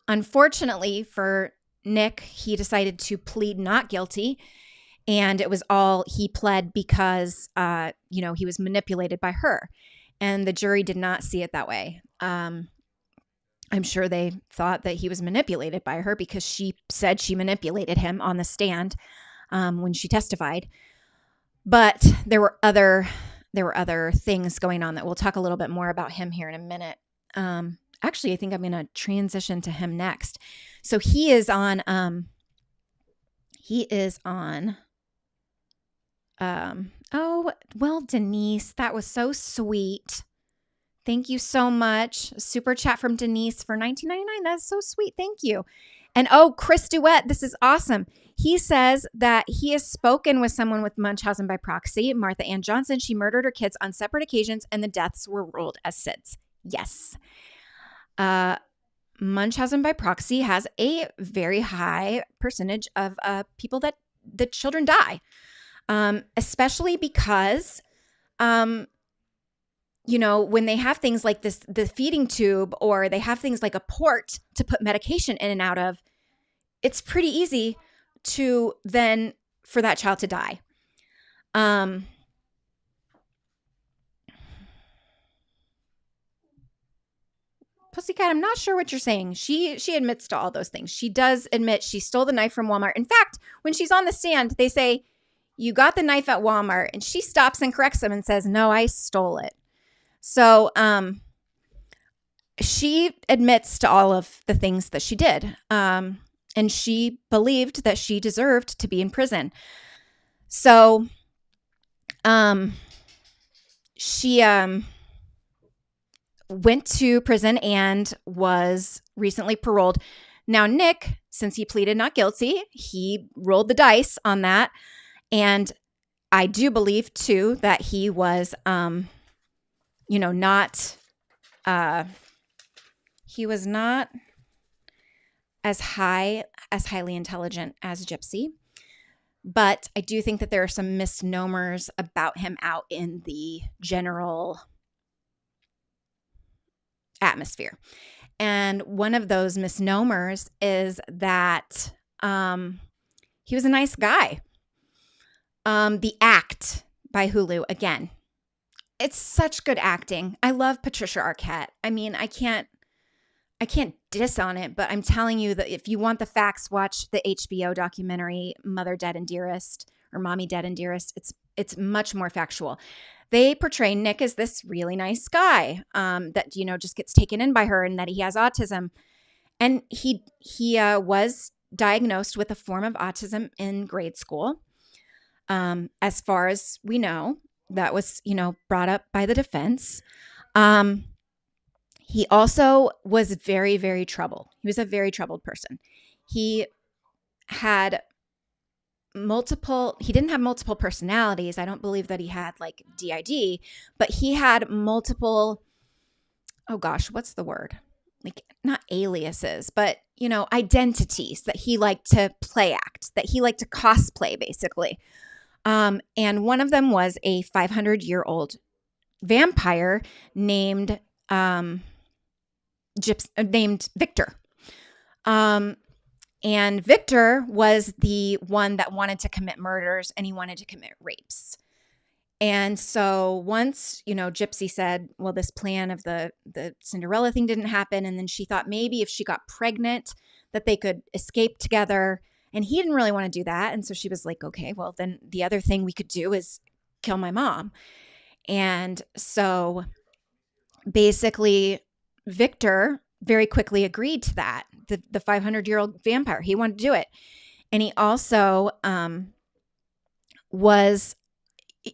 Unfortunately for Nick, he decided to plead not guilty. And it was all he pled because, he was manipulated by her. And the jury did not see it that way. I'm sure they thought that he was manipulated by her because she said she manipulated him on the stand when she testified. But there were other things going on that we'll talk a little bit more about him here in a minute. Actually, I think I'm going to transition to him next. So he is on Denise, that was so sweet. Thank you so much. Super chat from Denise for $19.99. That's so sweet. Thank you. And Chris Duet, this is awesome. He says that he has spoken with someone with Munchausen by proxy, Martha Ann Johnson. She murdered her kids on separate occasions and the deaths were ruled as SIDS. Yes. Munchausen by proxy has a very high percentage of people that the children die, especially because, when they have things like this, the feeding tube, or they have things like a port to put medication in and out of, it's pretty easy for that child to die. Pussycat, I'm not sure what you're saying. She admits to all those things. She does admit she stole the knife from Walmart. In fact, when she's on the stand, they say, you got the knife at Walmart, and she stops and corrects them and says, no, I stole it. So she admits to all of the things that she did. And she believed that she deserved to be in prison. So went to prison and was recently paroled. Now, Nick, since he pleaded not guilty, he rolled the dice on that. And I do believe, too, that he was, not, he was not as highly intelligent as Gypsy. But I do think that there are some misnomers about him out in the general atmosphere. And one of those misnomers is that he was a nice guy. The Act by Hulu, again, it's such good acting. I love Patricia Arquette. I mean, I can't diss on it, but I'm telling you that if you want the facts, watch the HBO documentary Mother Dead and Dearest, or Mommy Dead and Dearest. It's much more factual. They portray Nick as this really nice guy that just gets taken in by her, and that he has autism. And he was diagnosed with a form of autism in grade school. As far as we know, that was brought up by the defense. He also was very, very troubled. He was a very troubled person. He didn't have multiple personalities. I don't believe that he had like DID, but he had multiple, oh gosh, what's the word? Like not aliases, but identities that he liked to play act, that he liked to cosplay basically. And one of them was a 500-year-old vampire named Victor. And Victor was the one that wanted to commit murders, and he wanted to commit rapes. And so once, Gypsy said, well, this plan of the Cinderella thing didn't happen. And then she thought maybe if she got pregnant that they could escape together. And he didn't really want to do that. And so she was like, okay, well, then the other thing we could do is kill my mom. And so basically Victor very quickly agreed to that. The 500-year-old vampire, he wanted to do it. And he also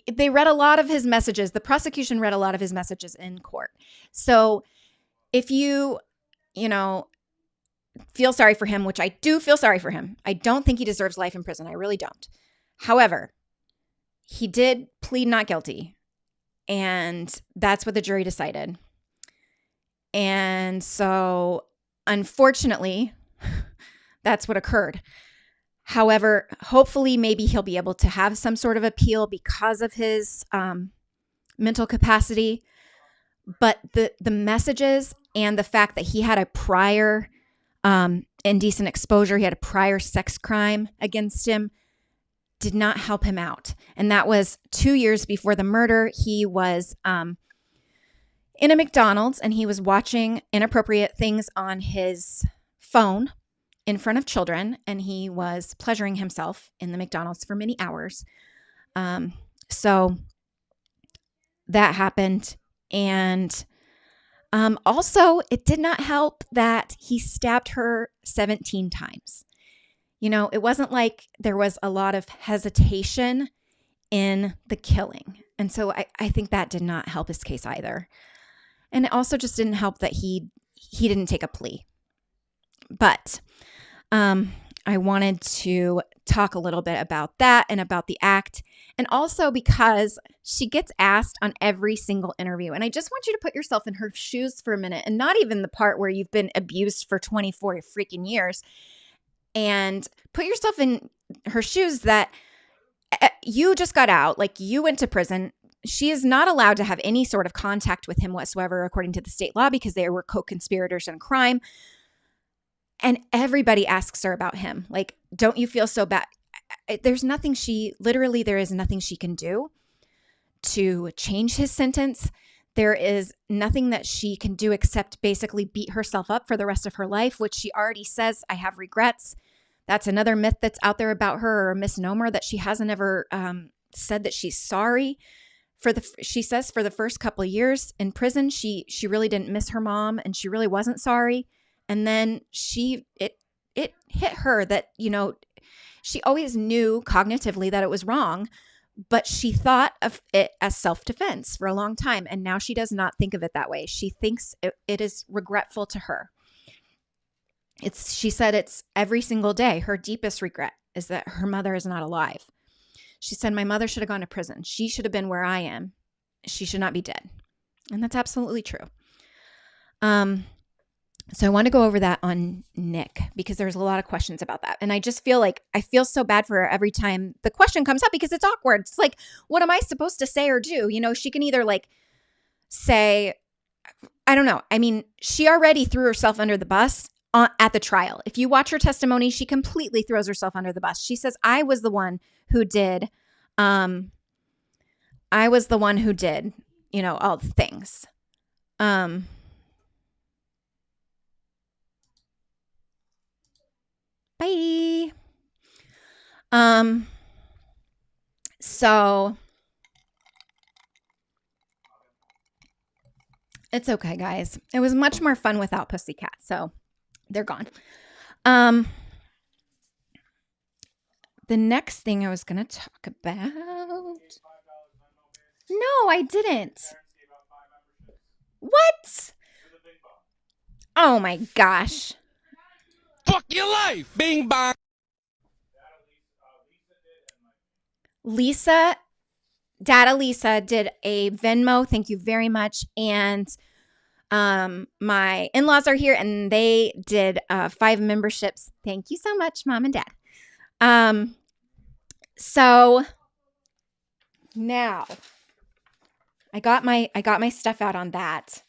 they read a lot of his messages. The prosecution read a lot of his messages in court. So if you feel sorry for him, which I do feel sorry for him, I don't think he deserves life in prison. I really don't. However, he did plead not guilty, and that's what the jury decided. And so, unfortunately, that's what occurred. However, hopefully, maybe he'll be able to have some sort of appeal because of his mental capacity. But the messages and the fact that he had a prior indecent exposure, he had a prior sex crime against him, did not help him out. And that was 2 years before the murder. He was in a McDonald's, and he was watching inappropriate things on his phone in front of children, and he was pleasuring himself in the McDonald's for many hours. So that happened. And also, it did not help that he stabbed her 17 times. It wasn't like there was a lot of hesitation in the killing. And so I think that did not help his case either. And it also just didn't help that he didn't take a plea. But I wanted to talk a little bit about that and about the act. And also because she gets asked on every single interview. And I just want you to put yourself in her shoes for a minute, and not even the part where you've been abused for 24 freaking years. And put yourself in her shoes that you just got out, like you went to prison. She is not allowed to have any sort of contact with him whatsoever, according to the state law, because they were co-conspirators in crime. And everybody asks her about him. Like, don't you feel so bad? There is nothing she can do to change his sentence. There is nothing that she can do except basically beat herself up for the rest of her life, which she already says, I have regrets. That's another myth that's out there about her, or a misnomer, that she hasn't ever said that she's sorry. She says for the first couple of years in prison, she really didn't miss her mom, and she really wasn't sorry. And then it hit her that, she always knew cognitively that it was wrong, but she thought of it as self-defense for a long time. And now she does not think of it that way. She thinks it is regretful to her. She said it's every single day. Her deepest regret is that her mother is not alive. She said, my mother should have gone to prison. She should have been where I am. She should not be dead. And that's absolutely true. So I want to go over that on Nick because there's a lot of questions about that. And I just feel like I feel so bad for her every time the question comes up because it's awkward. It's like, what am I supposed to say or do? You know, she can either like say, I don't know. I mean, she already threw herself under the bus at the trial. If you watch her testimony, she completely throws herself under the bus. She says, I was the one who did, you know, all the things. Bye. So it's okay, guys. It was much more fun without Pussycat. So they're gone. The next thing I was going to talk about. No, I didn't. What? Oh my gosh. Fuck your life. Bing bong. Dada Lisa did a Venmo. Thank you very much. And my in-laws are here and they did 5 memberships. Thank you so much, Mom and Dad. So now I got my stuff out on that.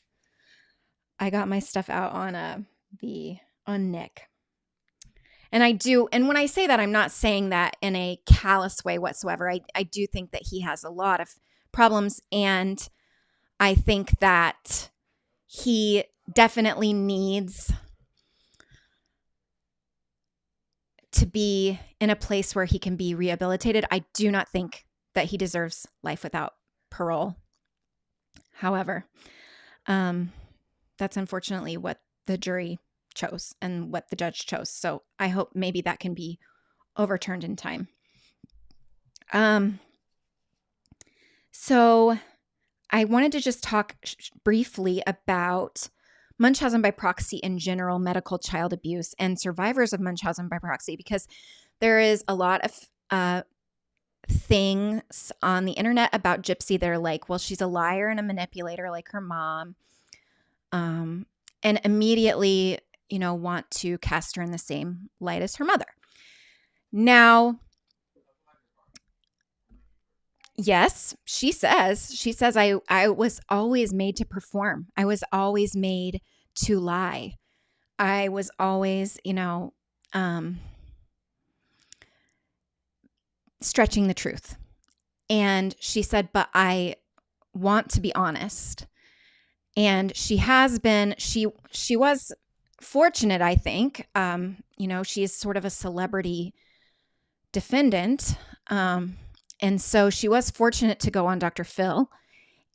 I got my stuff out on Nick. And and when I say that, I'm not saying that in a callous way whatsoever. I do think that he has a lot of problems, and I think that he definitely needs to be in a place where he can be rehabilitated. I do not think that he deserves life without parole. However, that's unfortunately what the jury chose and what the judge chose. So I hope maybe that can be overturned in time. So I wanted to just talk briefly about Munchausen by proxy in general, medical child abuse, and survivors of Munchausen by proxy, because there is a lot of things on the internet about Gypsy that are like, well, she's a liar and a manipulator like her mom, and immediately, you know, want to cast her in the same light as her mother. Now, yes, she says, I was always made to perform. I was always made to lie. I was always, you know, stretching the truth. And she said, but I want to be honest. And she has been, she was fortunate, I think. You know, she is sort of a celebrity defendant. And so she was fortunate to go on Dr. Phil,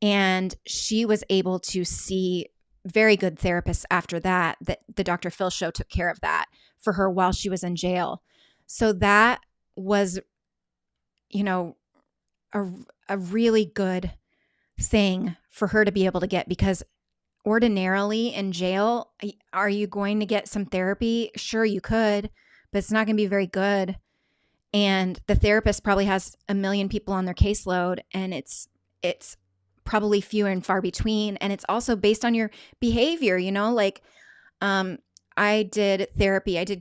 and she was able to see very good therapists after that the Dr. Phil show took care of that for her while she was in jail. So that was, you know, a really good thing for her to be able to get, because ordinarily in jail, are you going to get some therapy? Sure, you could, but it's not going to be very good. And the therapist probably has 1 million people on their caseload, and it's probably few and far between. And it's also based on your behavior, you know, like I did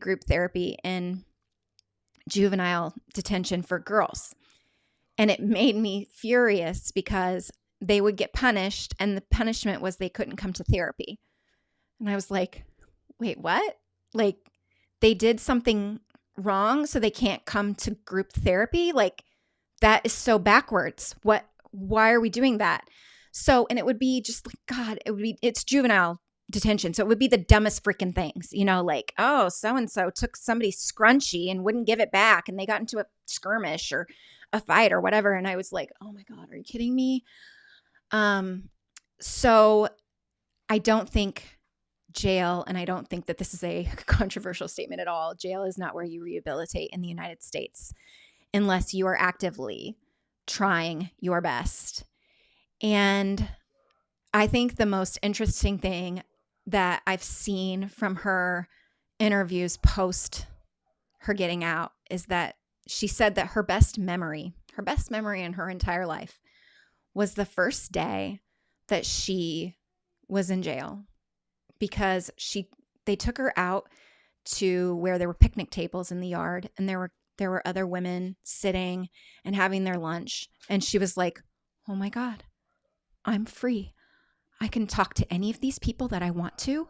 group therapy in juvenile detention for girls. And it made me furious because they would get punished, and the punishment was they couldn't come to therapy. And I was like, wait, what? Like, they did something wrong so they can't come to group therapy? Like, that is so backwards. Why are we doing that? So, and it would be just like, God, it's juvenile detention. So it would be the dumbest freaking things, you know, like, oh, so-and-so took somebody's scrunchie and wouldn't give it back, and they got into a skirmish or a fight or whatever. And I was like, oh my God, are you kidding me? So I don't think jail, and I don't think that this is a controversial statement at all, jail is not where you rehabilitate in the United States unless you are actively trying your best. And I think the most interesting thing that I've seen from her interviews post her getting out is that she said that her best memory in her entire life was the first day that she was in jail, because they took her out to where there were picnic tables in the yard, and there were other women sitting and having their lunch, and she was like, "Oh my God, I'm free. I can talk to any of these people that I want to.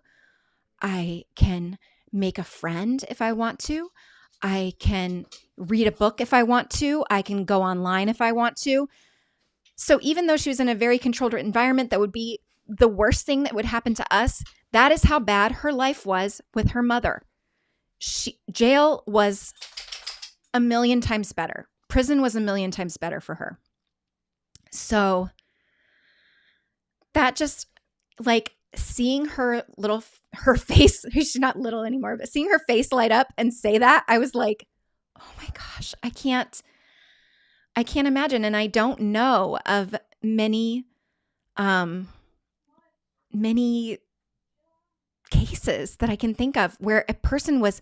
I can make a friend if I want to. I can read a book if I want to. I can go online if I want to." So even though she was in a very controlled environment that would be the worst thing that would happen to us, that is how bad her life was with her mother. Jail was a million times better. Prison was a million times better for her. So that just, like, seeing her face, she's not little anymore, but seeing her face light up and say that, I was like, oh my gosh, I can't imagine. And I don't know of many cases that I can think of where a person was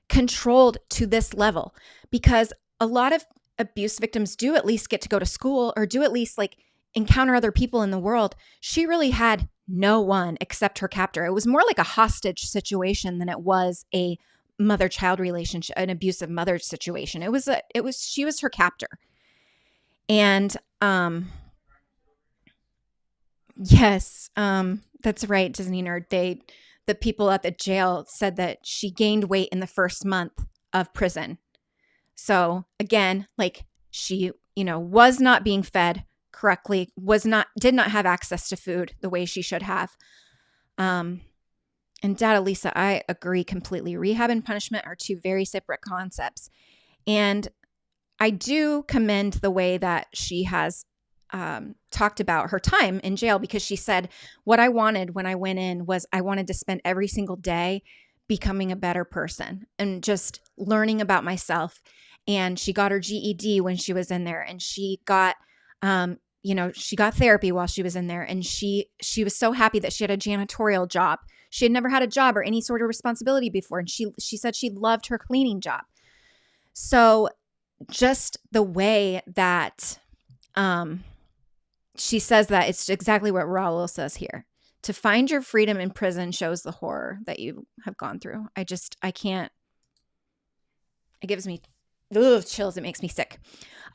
controlled to this level, because a lot of abuse victims do at least get to go to school, or do at least like encounter other people in the world. She really had no one except her captor. It was more like a hostage situation than it was a mother-child relationship, an abusive mother situation. She was her captor. And yes, that's right, Disney nerd. The people at the jail said that she gained weight in the first month of prison. So again, like, she, was not being fed correctly, did not have access to food the way she should have. And Dad, Lisa, I agree completely. Rehab and punishment are two very separate concepts. And I do commend the way that she has talked about her time in jail, because she said, what I wanted when I went in was I wanted to spend every single day becoming a better person and just learning about myself. And she got her GED when she was in there, and she got, she got therapy while she was in there. And she was so happy that she had a janitorial job. She had never had a job or any sort of responsibility before. And she said she loved her cleaning job. So just the way that, she says that, it's exactly what Raul says here. To find your freedom in prison shows the horror that you have gone through. I can't. It gives me chills. It makes me sick.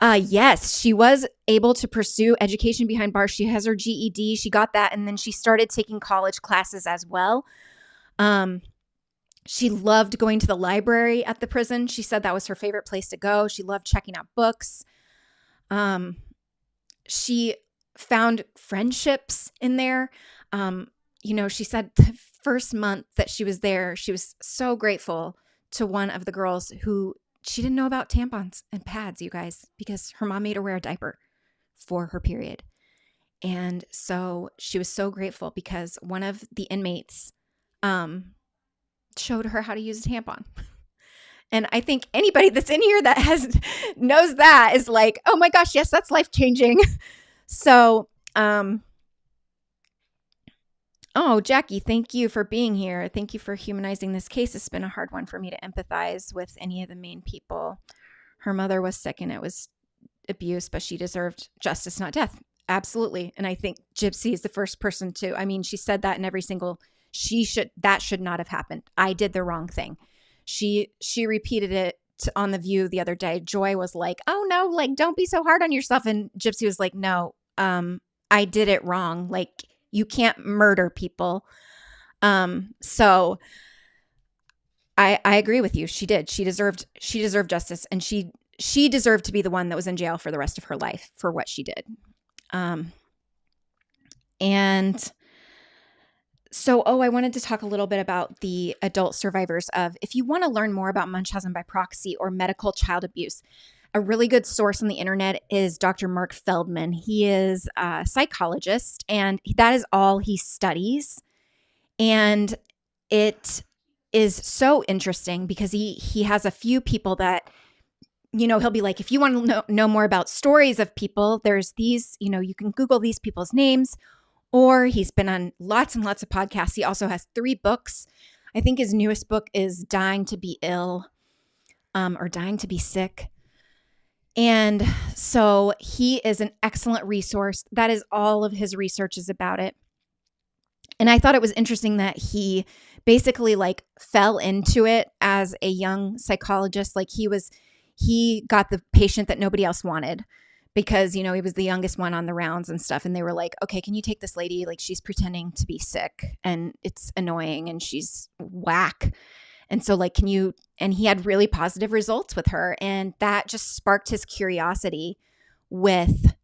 Yes, she was able to pursue education behind bars. She has her GED. She got that. And then she started taking college classes as well. She loved going to the library at the prison. She said that was her favorite place to go. She loved checking out books. She found friendships in there. She said the first month that she was there, she was so grateful to one of the girls who she didn't know about tampons and pads, you guys, because her mom made her wear a diaper for her period. And so she was so grateful because one of the inmates showed her how to use a tampon. And I think anybody that's in here that knows that is like, oh my gosh, yes, that's life-changing. So, Jackie, thank you for being here. Thank you for humanizing this case. It's been a hard one for me to empathize with any of the main people. Her mother was sick and it was abuse, but she deserved justice, not death. Absolutely. And I think Gypsy is the first person to, she said that in every single, that should not have happened. I did the wrong thing. She repeated it on The View the other day. Joy was like, oh no, like, don't be so hard on yourself. And Gypsy was like, no, I did it wrong. Like, you can't murder people. So I agree with you. She did. She deserved justice, and she deserved to be the one that was in jail for the rest of her life for what she did. And so, I wanted to talk a little bit about the adult survivors of, if you want to learn more about Munchausen by proxy or medical child abuse, a really good source on the internet is Dr. Mark Feldman. He is a psychologist, and that is all he studies. And it is so interesting because he has a few people that he'll be like, if you want to know more about stories of people, there's these, you can Google these people's names. Or he's been on lots and lots of podcasts. He also has 3 books. I think his newest book is Dying to be Ill, or Dying to be Sick. And so he is an excellent resource. That is all of his research is about it. And I thought it was interesting that he basically like fell into it as a young psychologist. Like he got the patient that nobody else wanted because, he was the youngest one on the rounds and stuff. And they were like, okay, can you take this lady? Like she's pretending to be sick and it's annoying and she's whack. And so like, and he had really positive results with her. And that just sparked his curiosity with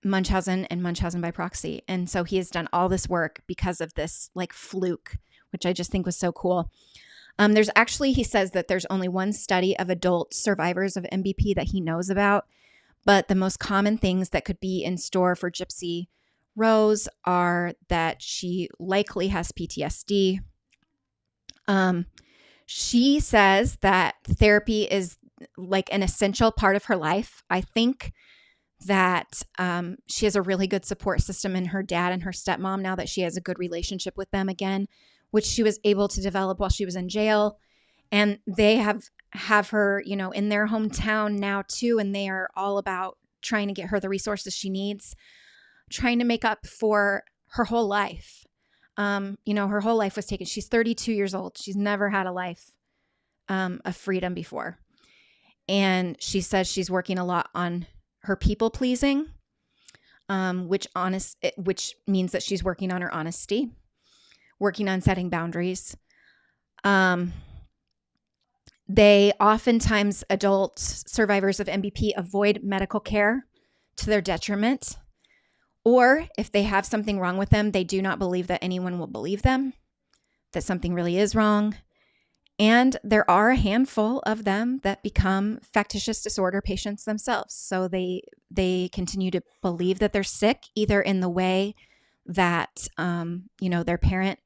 Munchausen and Munchausen by proxy. And so he has done all this work because of this like fluke, which I just think was so cool. There's actually, he says that there's only one study of adult survivors of MBP that he knows about, but the most common things that could be in store for Gypsy Rose are that she likely has PTSD. She says that therapy is like an essential part of her life. I think that she has a really good support system in her dad and her stepmom now that she has a good relationship with them again, which she was able to develop while she was in jail. And they have her, in their hometown now too. And they are all about trying to get her the resources she needs, trying to make up for her whole life. Her whole life was taken. She's 32 years old. She's never had a life of freedom before. And she says she's working a lot on her people pleasing, which means that she's working on her honesty, working on setting boundaries. They oftentimes, adult survivors of MBP avoid medical care to their detriment. Or if they have something wrong with them, they do not believe that anyone will believe them, that something really is wrong. And there are a handful of them that become factitious disorder patients themselves. So they continue to believe that they're sick, either in the way that, their parent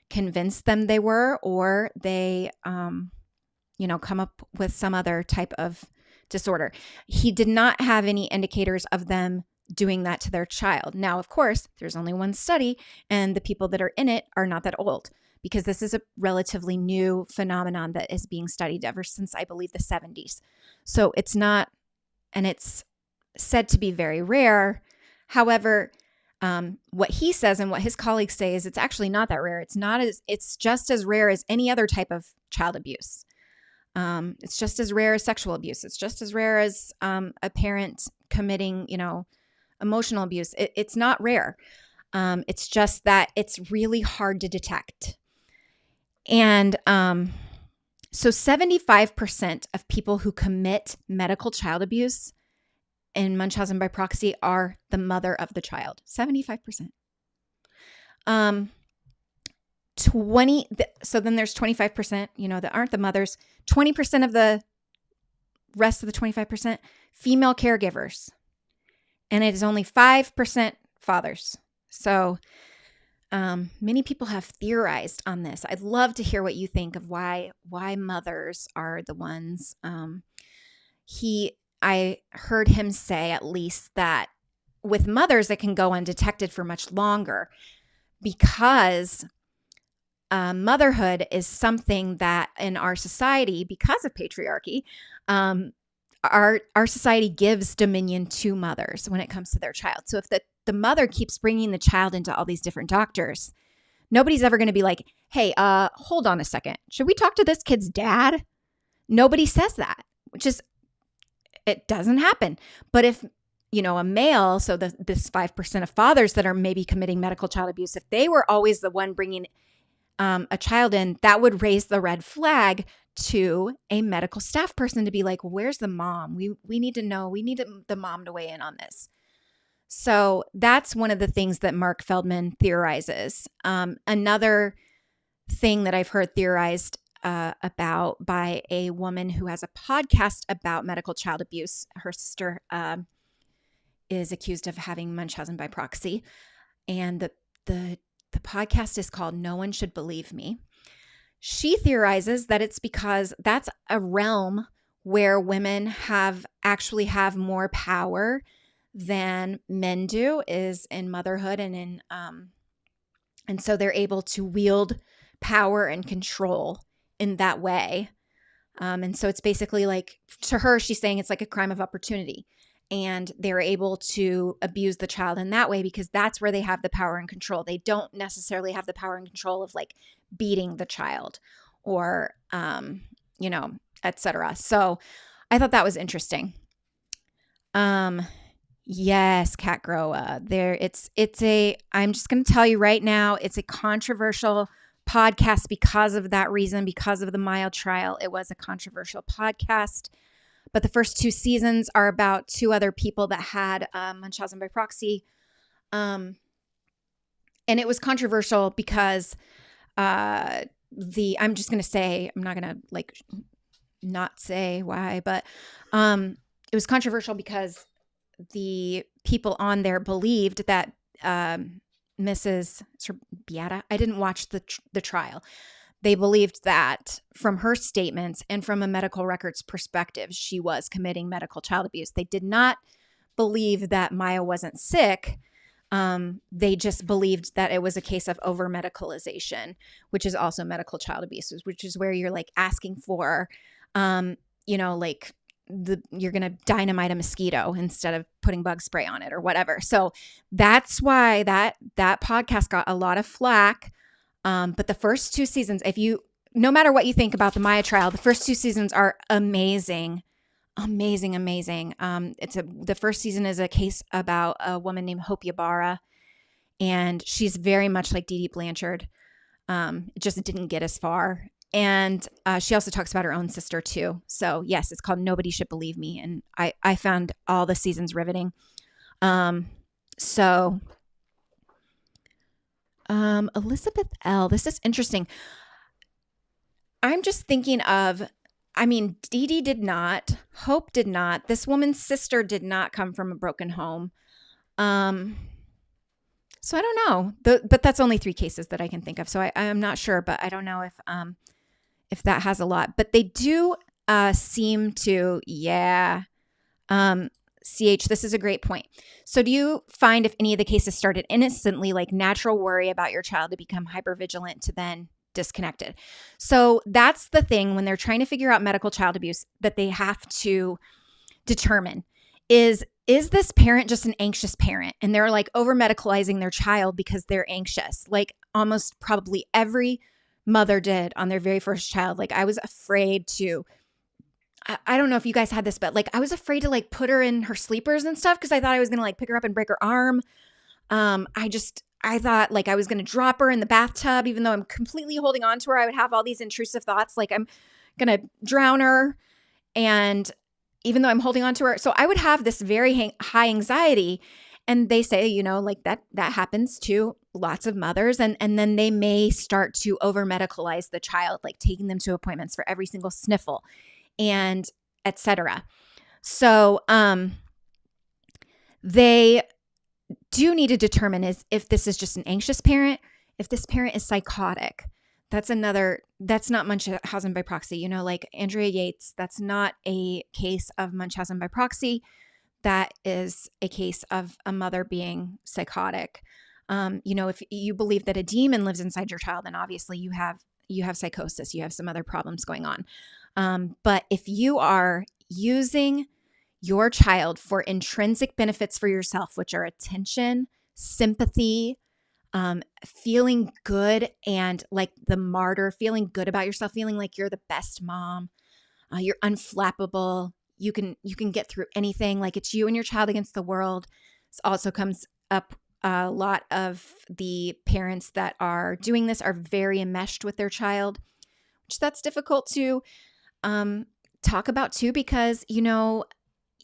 convinced them they were, or they, come up with some other type of disorder. He did not have any indicators of them doing that to their child. Now, of course, there's only one study, and the people that are in it are not that old, because this is a relatively new phenomenon that is being studied ever since, I believe, the 70s. So it's not, and it's said to be very rare. However, what he says and what his colleagues say is it's actually not that rare. It's just as rare as any other type of child abuse. It's just as rare as sexual abuse. It's just as rare as a parent committing, emotional abuse. It's not rare. It's just that it's really hard to detect. And so 75% of people who commit medical child abuse in Munchausen by proxy are the mother of the child. 75%. So then there's 25%, that aren't the mothers. 20% of the rest of the 25%, female caregivers. And it is only 5% fathers. So many people have theorized on this. I'd love to hear what you think of why mothers are the ones. I heard him say at least that with mothers, it can go undetected for much longer because motherhood is something that in our society, because of patriarchy, our society gives dominion to mothers when it comes to their child. So if the mother keeps bringing the child into all these different doctors, nobody's ever going to be like, hey, hold on a second. Should we talk to this kid's dad? Nobody says that, it doesn't happen. But if, a male, so this 5% of fathers that are maybe committing medical child abuse, if they were always the one bringing a child in, that would raise the red flag to a medical staff person to be like, where's the mom? We need to know. We need the mom to weigh in on this. So that's one of the things that Mark Feldman theorizes. Another thing that I've heard theorized about by a woman who has a podcast about medical child abuse. Her sister is accused of having Munchausen by proxy. And the podcast is called No One Should Believe Me. She theorizes that it's because that's a realm where women actually have more power than men do is in motherhood and so they're able to wield power and control in that way. And so it's basically like, to her, she's saying it's like a crime of opportunity. And they're able to abuse the child in that way because that's where they have the power and control. They don't necessarily have the power and control of like beating the child or, etc. So I thought that was interesting. Yes, Cat Groa. I'm just going to tell you right now, it's a controversial podcast because of that reason, because of the Maya trial. It was a controversial podcast. But the first 2 seasons are about 2 other people that had Munchausen by proxy. And it was controversial because I'm just going to say, I'm not going to like not say why, but it was controversial because the people on there believed that Mrs. Beata, I didn't watch the trial. They believed that from her statements and from a medical records perspective, she was committing medical child abuse. They did not believe that Maya wasn't sick. They just believed that it was a case of over medicalization, which is also medical child abuse, which is where you're like asking for, like you're going to dynamite a mosquito instead of putting bug spray on it or whatever. So that's why that podcast got a lot of flack. But the first 2 seasons, no matter what you think about the Maya trial, the first 2 seasons are amazing, amazing, amazing. The first season is a case about a woman named Hope Ybarra, and she's very much like Dee Dee Blanchard. It just didn't get as far. And she also talks about her own sister too. So yes, it's called Nobody Should Believe Me. And I found all the seasons riveting. Elizabeth L. This is interesting. I'm just thinking of, Dee Dee did not, Hope did not, this woman's sister did not come from a broken home. So I don't know, but that's only 3 cases that I can think of. So I'm not sure, but I don't know if that has a lot, but they do seem to, yeah. CH, this is a great point. So do you find if any of the cases started innocently, like natural worry about your child to become hypervigilant to then disconnected? So that's the thing when they're trying to figure out medical child abuse that they have to determine is this parent just an anxious parent? And they're like over medicalizing their child because they're anxious, like almost probably every mother did on their very first child. Like I was afraid to, I don't know if you guys had this, but like I was afraid to like put her in her sleepers and stuff because I thought I was going to like pick her up and break her arm. I thought like I was going to drop her in the bathtub, even though I'm completely holding on to her. I would have all these intrusive thoughts like I'm going to drown her. And even though I'm holding on to her. So I would have this very high anxiety. And they say, like that happens to lots of mothers. And then they may start to over medicalize the child, like taking them to appointments for every single sniffle and etc. So they do need to determine if this is just an anxious parent, if this parent is psychotic. That's not Munchausen by proxy. Like Andrea Yates, that's not a case of Munchausen by proxy. That is a case of a mother being psychotic. If you believe that a demon lives inside your child, then obviously you have psychosis, you have some other problems going on. But if you are using your child for intrinsic benefits for yourself, which are attention, sympathy, feeling good, and like the martyr, feeling good about yourself, feeling like you're the best mom, you're unflappable, you can get through anything, like it's you and your child against the world. This also comes up. A lot of the parents that are doing this are very enmeshed with their child, which that's difficult to talk about too, because,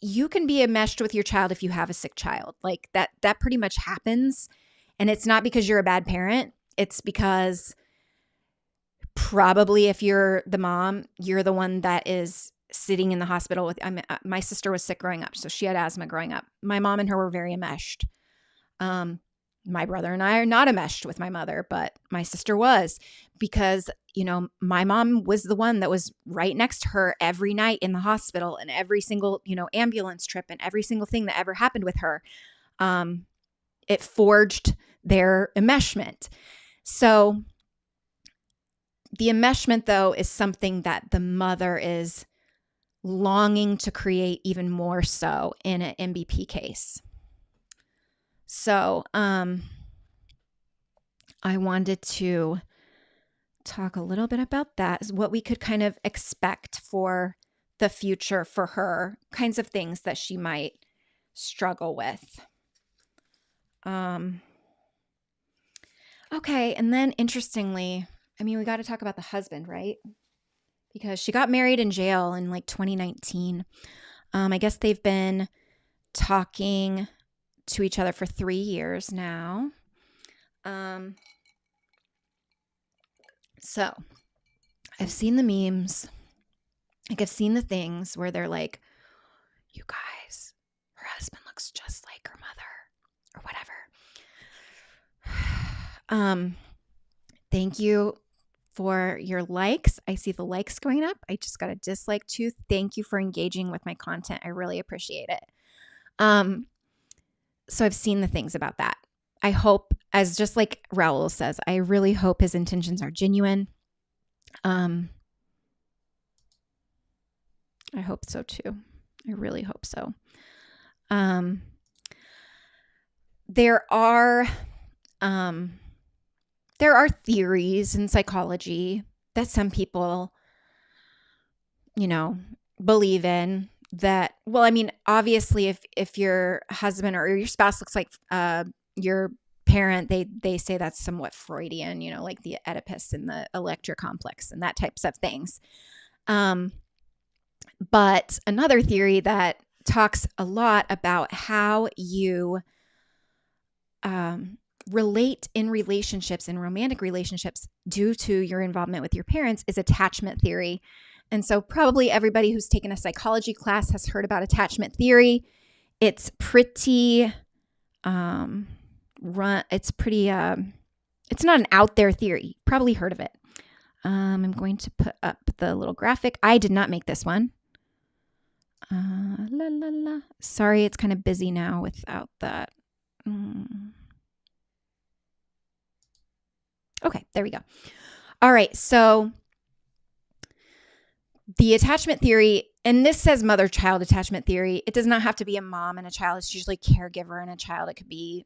you can be enmeshed with your child if you have a sick child. Like that pretty much happens. And it's not because you're a bad parent. It's because probably if you're the mom, you're the one that is sitting in the hospital with, my sister was sick growing up. So she had asthma growing up. My mom and her were very enmeshed. My brother and I are not enmeshed with my mother, but my sister was, because my mom was the one that was right next to her every night in the hospital and every single, ambulance trip and every single thing that ever happened with her. It forged their enmeshment. So the enmeshment, though, is something that the mother is longing to create even more so in an MBP case. So I wanted to talk a little bit about that, is what we could kind of expect for the future for her, kinds of things that she might struggle with. Okay, and then interestingly, we got to talk about the husband, right? Because she got married in jail in like 2019. I guess they've been talking to each other for 3 years now. So I've seen the memes. Like, I've seen the things where they're like, you guys, her husband looks just like her mother or whatever. Thank you for your likes. I see the likes going up. I just got a dislike too. Thank you for engaging with my content. I really appreciate it. So I've seen the things about that. I hope, as just like Raul says, I really hope his intentions are genuine. I hope so too. I really hope so. There are theories in psychology that some people, believe in that. Well, obviously if your husband or your spouse looks like your parent, they say that's somewhat Freudian, like the Oedipus and the Electra complex and that types of things. But another theory that talks a lot about how you relate in relationships, in romantic relationships, due to your involvement with your parents is attachment theory. And so probably everybody who's taken a psychology class has heard about attachment theory. It's pretty it's not an out there theory. You've probably heard of it. I'm going to put up the little graphic. I did not make this one. Sorry, it's kind of busy now without that. Okay, there we go. All right, so the attachment theory, and this says mother-child attachment theory. It does not have to be a mom and a child. It's usually caregiver and a child. It could be,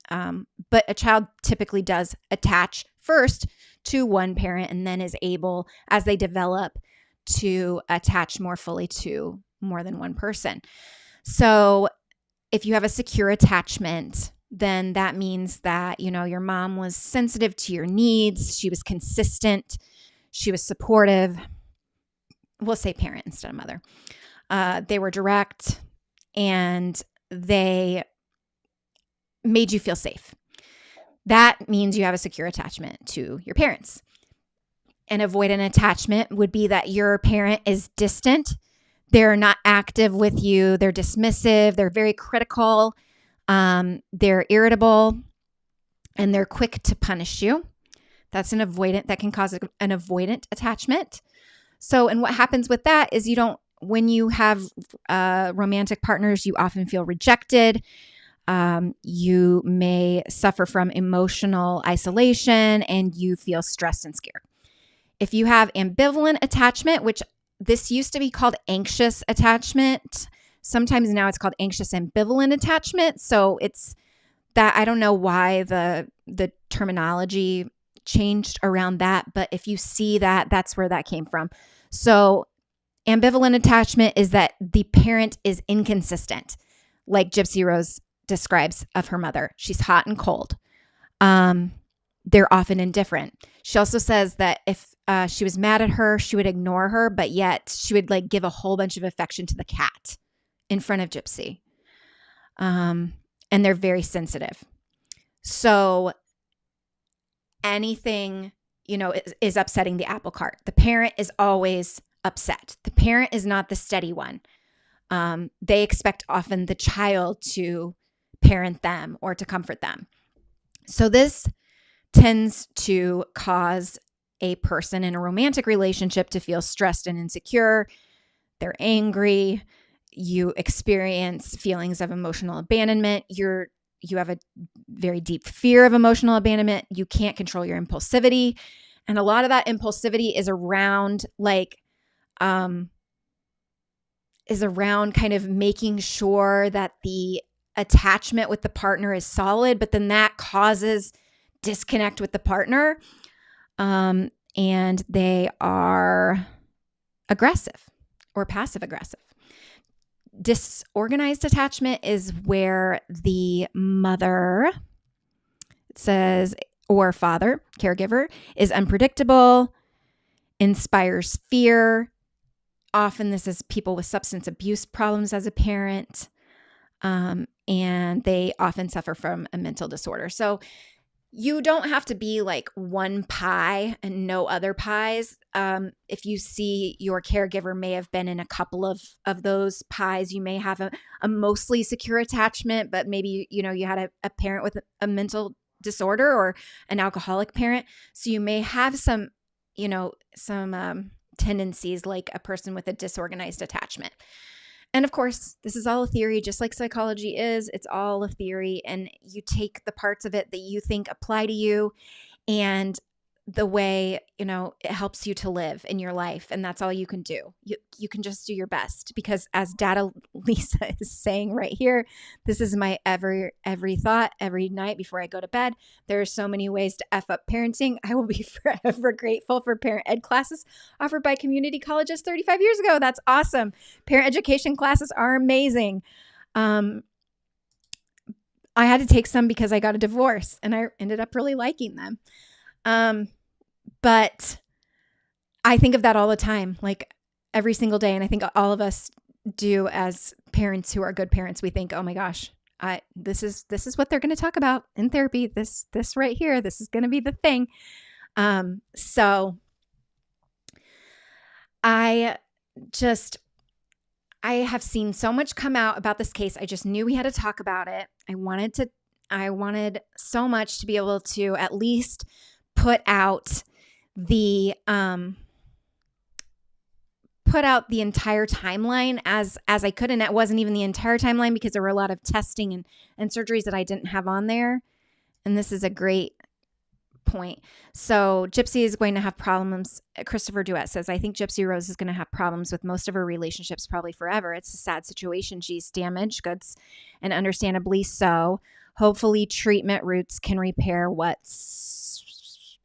but a child typically does attach first to one parent and then is able, as they develop, to attach more fully to more than one person. So if you have a secure attachment, then that means that, your mom was sensitive to your needs. She was consistent. She was supportive. We'll say parent instead of mother. They were direct and they made you feel safe. That means you have a secure attachment to your parents. An avoidant attachment would be that your parent is distant. They're not active with you. They're dismissive. They're very critical. They're irritable and they're quick to punish you. That's an avoidant. That can cause an avoidant attachment. So, and what happens with that is when you have romantic partners, you often feel rejected. You may suffer from emotional isolation and you feel stressed and scared. If you have ambivalent attachment, which this used to be called anxious attachment, sometimes now it's called anxious ambivalent attachment. So it's that, I don't know why the terminology changed around that, but if you see that, that's where that came from. So ambivalent attachment is that the parent is inconsistent, like Gypsy Rose describes of her mother. She's hot and cold. They're often indifferent. She also says that if she was mad at her, she would ignore her, but yet she would give a whole bunch of affection to the cat in front of Gypsy. And they're very sensitive. So anything, is upsetting the apple cart. The parent is always upset. The parent is not the steady one. They expect often the child to parent them or to comfort them. So this tends to cause a person in a romantic relationship to feel stressed and insecure. They're angry. You experience feelings of emotional abandonment. You have a very deep fear of emotional abandonment. You can't control your impulsivity. And a lot of that impulsivity is around kind of making sure that the attachment with the partner is solid, but then that causes disconnect with the partner. And they are aggressive or passive aggressive. Disorganized attachment is where the mother, it says, or father, caregiver, is unpredictable, inspires fear. Often this is people with substance abuse problems as a parent, and they often suffer from a mental disorder. So you don't have to be like one pie and no other pies. If you see your caregiver may have been in a couple of those pies, you may have a mostly secure attachment, but maybe, you had a parent with a mental disorder or an alcoholic parent. So you may have some tendencies like a person with a disorganized attachment. And of course, this is all a theory, just like psychology is. It's all a theory, and you take the parts of it that you think apply to you and the way, it helps you to live in your life. And that's all you can do. You can just do your best, because as Dada Lisa is saying right here, this is my every thought every night before I go to bed. There are so many ways to F up parenting. I will be forever grateful for parent ed classes offered by community colleges 35 years ago. That's awesome. Parent education classes are amazing. I had to take some because I got a divorce and I ended up really liking them. But I think of that all the time, like every single day. And I think all of us do as parents who are good parents. We think, oh my gosh, this is what they're going to talk about in therapy. This right here, this is going to be the thing. So I have seen so much come out about this case. I just knew we had to talk about it. I wanted so much to be able to at least put out the entire timeline as I could. And it wasn't even the entire timeline because there were a lot of testing and surgeries that I didn't have on there. And this is a great point. So Gypsy is going to have problems. Christopher Duet says, I think Gypsy Rose is going to have problems with most of her relationships probably forever. It's a sad situation. She's damaged goods, and understandably so. Hopefully treatment routes can repair what's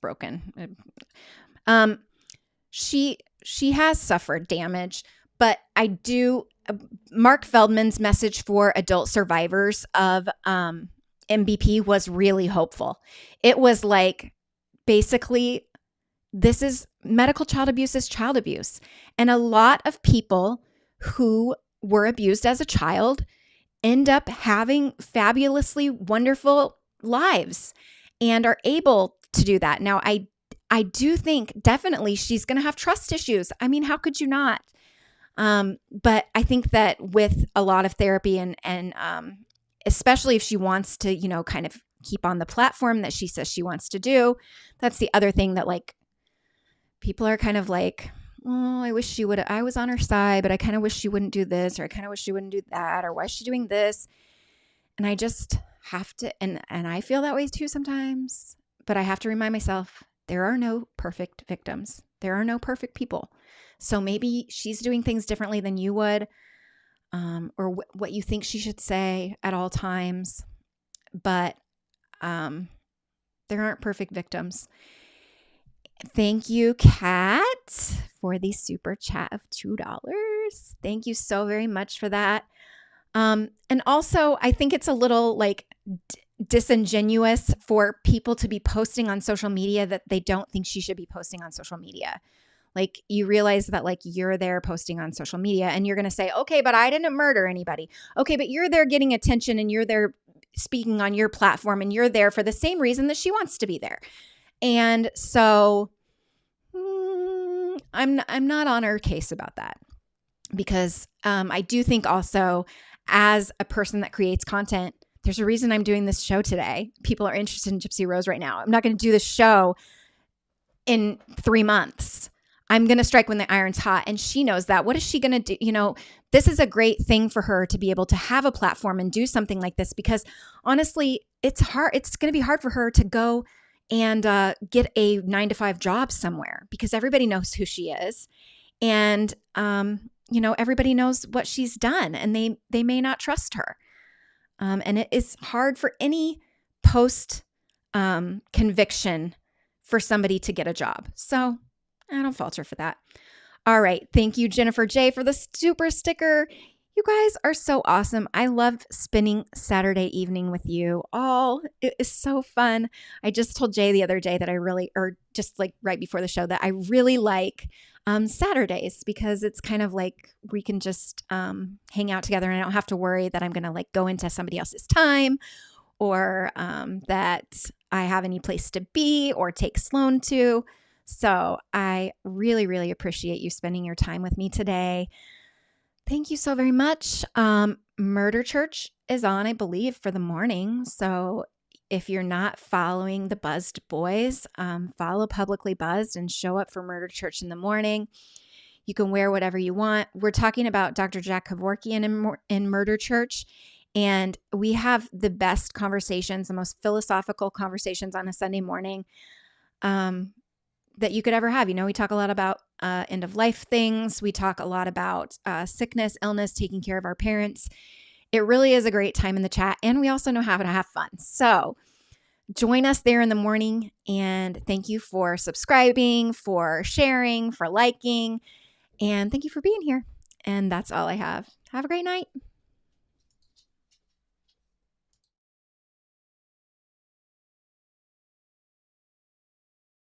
broken. She has suffered damage, but I do. Mark Feldman's message for adult survivors of MBP was really hopeful. It was like, basically, this is medical child abuse is child abuse. And a lot of people who were abused as a child end up having fabulously wonderful lives and are able to do that. Now, I do think definitely she's going to have trust issues. I mean, how could you not? But I think that with a lot of therapy and especially if she wants to, kind of keep on the platform that she says she wants to do, that's the other thing that like people are kind of like, oh, I wish she would. I was on her side, but I kind of wish she wouldn't do this, or I kind of wish she wouldn't do that, or why is she doing this? And I just have to, and I feel that way too sometimes, but I have to remind myself there are no perfect victims. There are no perfect people. So maybe she's doing things differently than you would, or what you think she should say at all times. But there aren't perfect victims. Thank you, Kat, for the super chat of $2. Thank you so very much for that. And also, I think it's a little like disingenuous for people to be posting on social media that they don't think she should be posting on social media. Like, you realize that like you're there posting on social media and you're going to say, okay, but I didn't murder anybody. Okay, but you're there getting attention and you're there speaking on your platform and you're there for the same reason that she wants to be there. And so I'm not on her case about that, because I do think also, as a person that creates content, there's a reason I'm doing this show today. People are interested in Gypsy Rose right now. I'm not going to do this show in 3 months. I'm going to strike when the iron's hot. And she knows that. What is she going to do? You know, this is a great thing for her to be able to have a platform and do something like this, because honestly, it's hard. It's going to be hard for her to go and get a 9-to-5 job somewhere, because everybody knows who she is. And, you know, everybody knows what she's done, and they may not trust her. And it is hard for any post conviction for somebody to get a job. So I don't fault her for that. All right. Thank you, Jennifer J, for the super sticker. You guys are so awesome. I love spending Saturday evening with you all. It is so fun. I just told Jay the other day that or just like right before the show, that I really like Saturdays, because it's kind of like we can just hang out together, and I don't have to worry that I'm going to like go into somebody else's time, or that I have any place to be or take Sloan to. So I really, really appreciate you spending your time with me today. Thank you so very much. Murder Church is on, I believe, for the morning. So if you're not following the Buzzed Boys, follow Publicly Buzzed and show up for Murder Church in the morning. You can wear whatever you want. We're talking about Dr. Jack Kevorkian in Murder Church. And we have the best conversations, the most philosophical conversations on a Sunday morning that you could ever have. You know, we talk a lot about end of life things. We talk a lot about sickness, illness, taking care of our parents. It really is a great time in the chat. And we also know how to have fun. So join us there in the morning. And thank you for subscribing, for sharing, for liking. And thank you for being here. And that's all I have. Have a great night.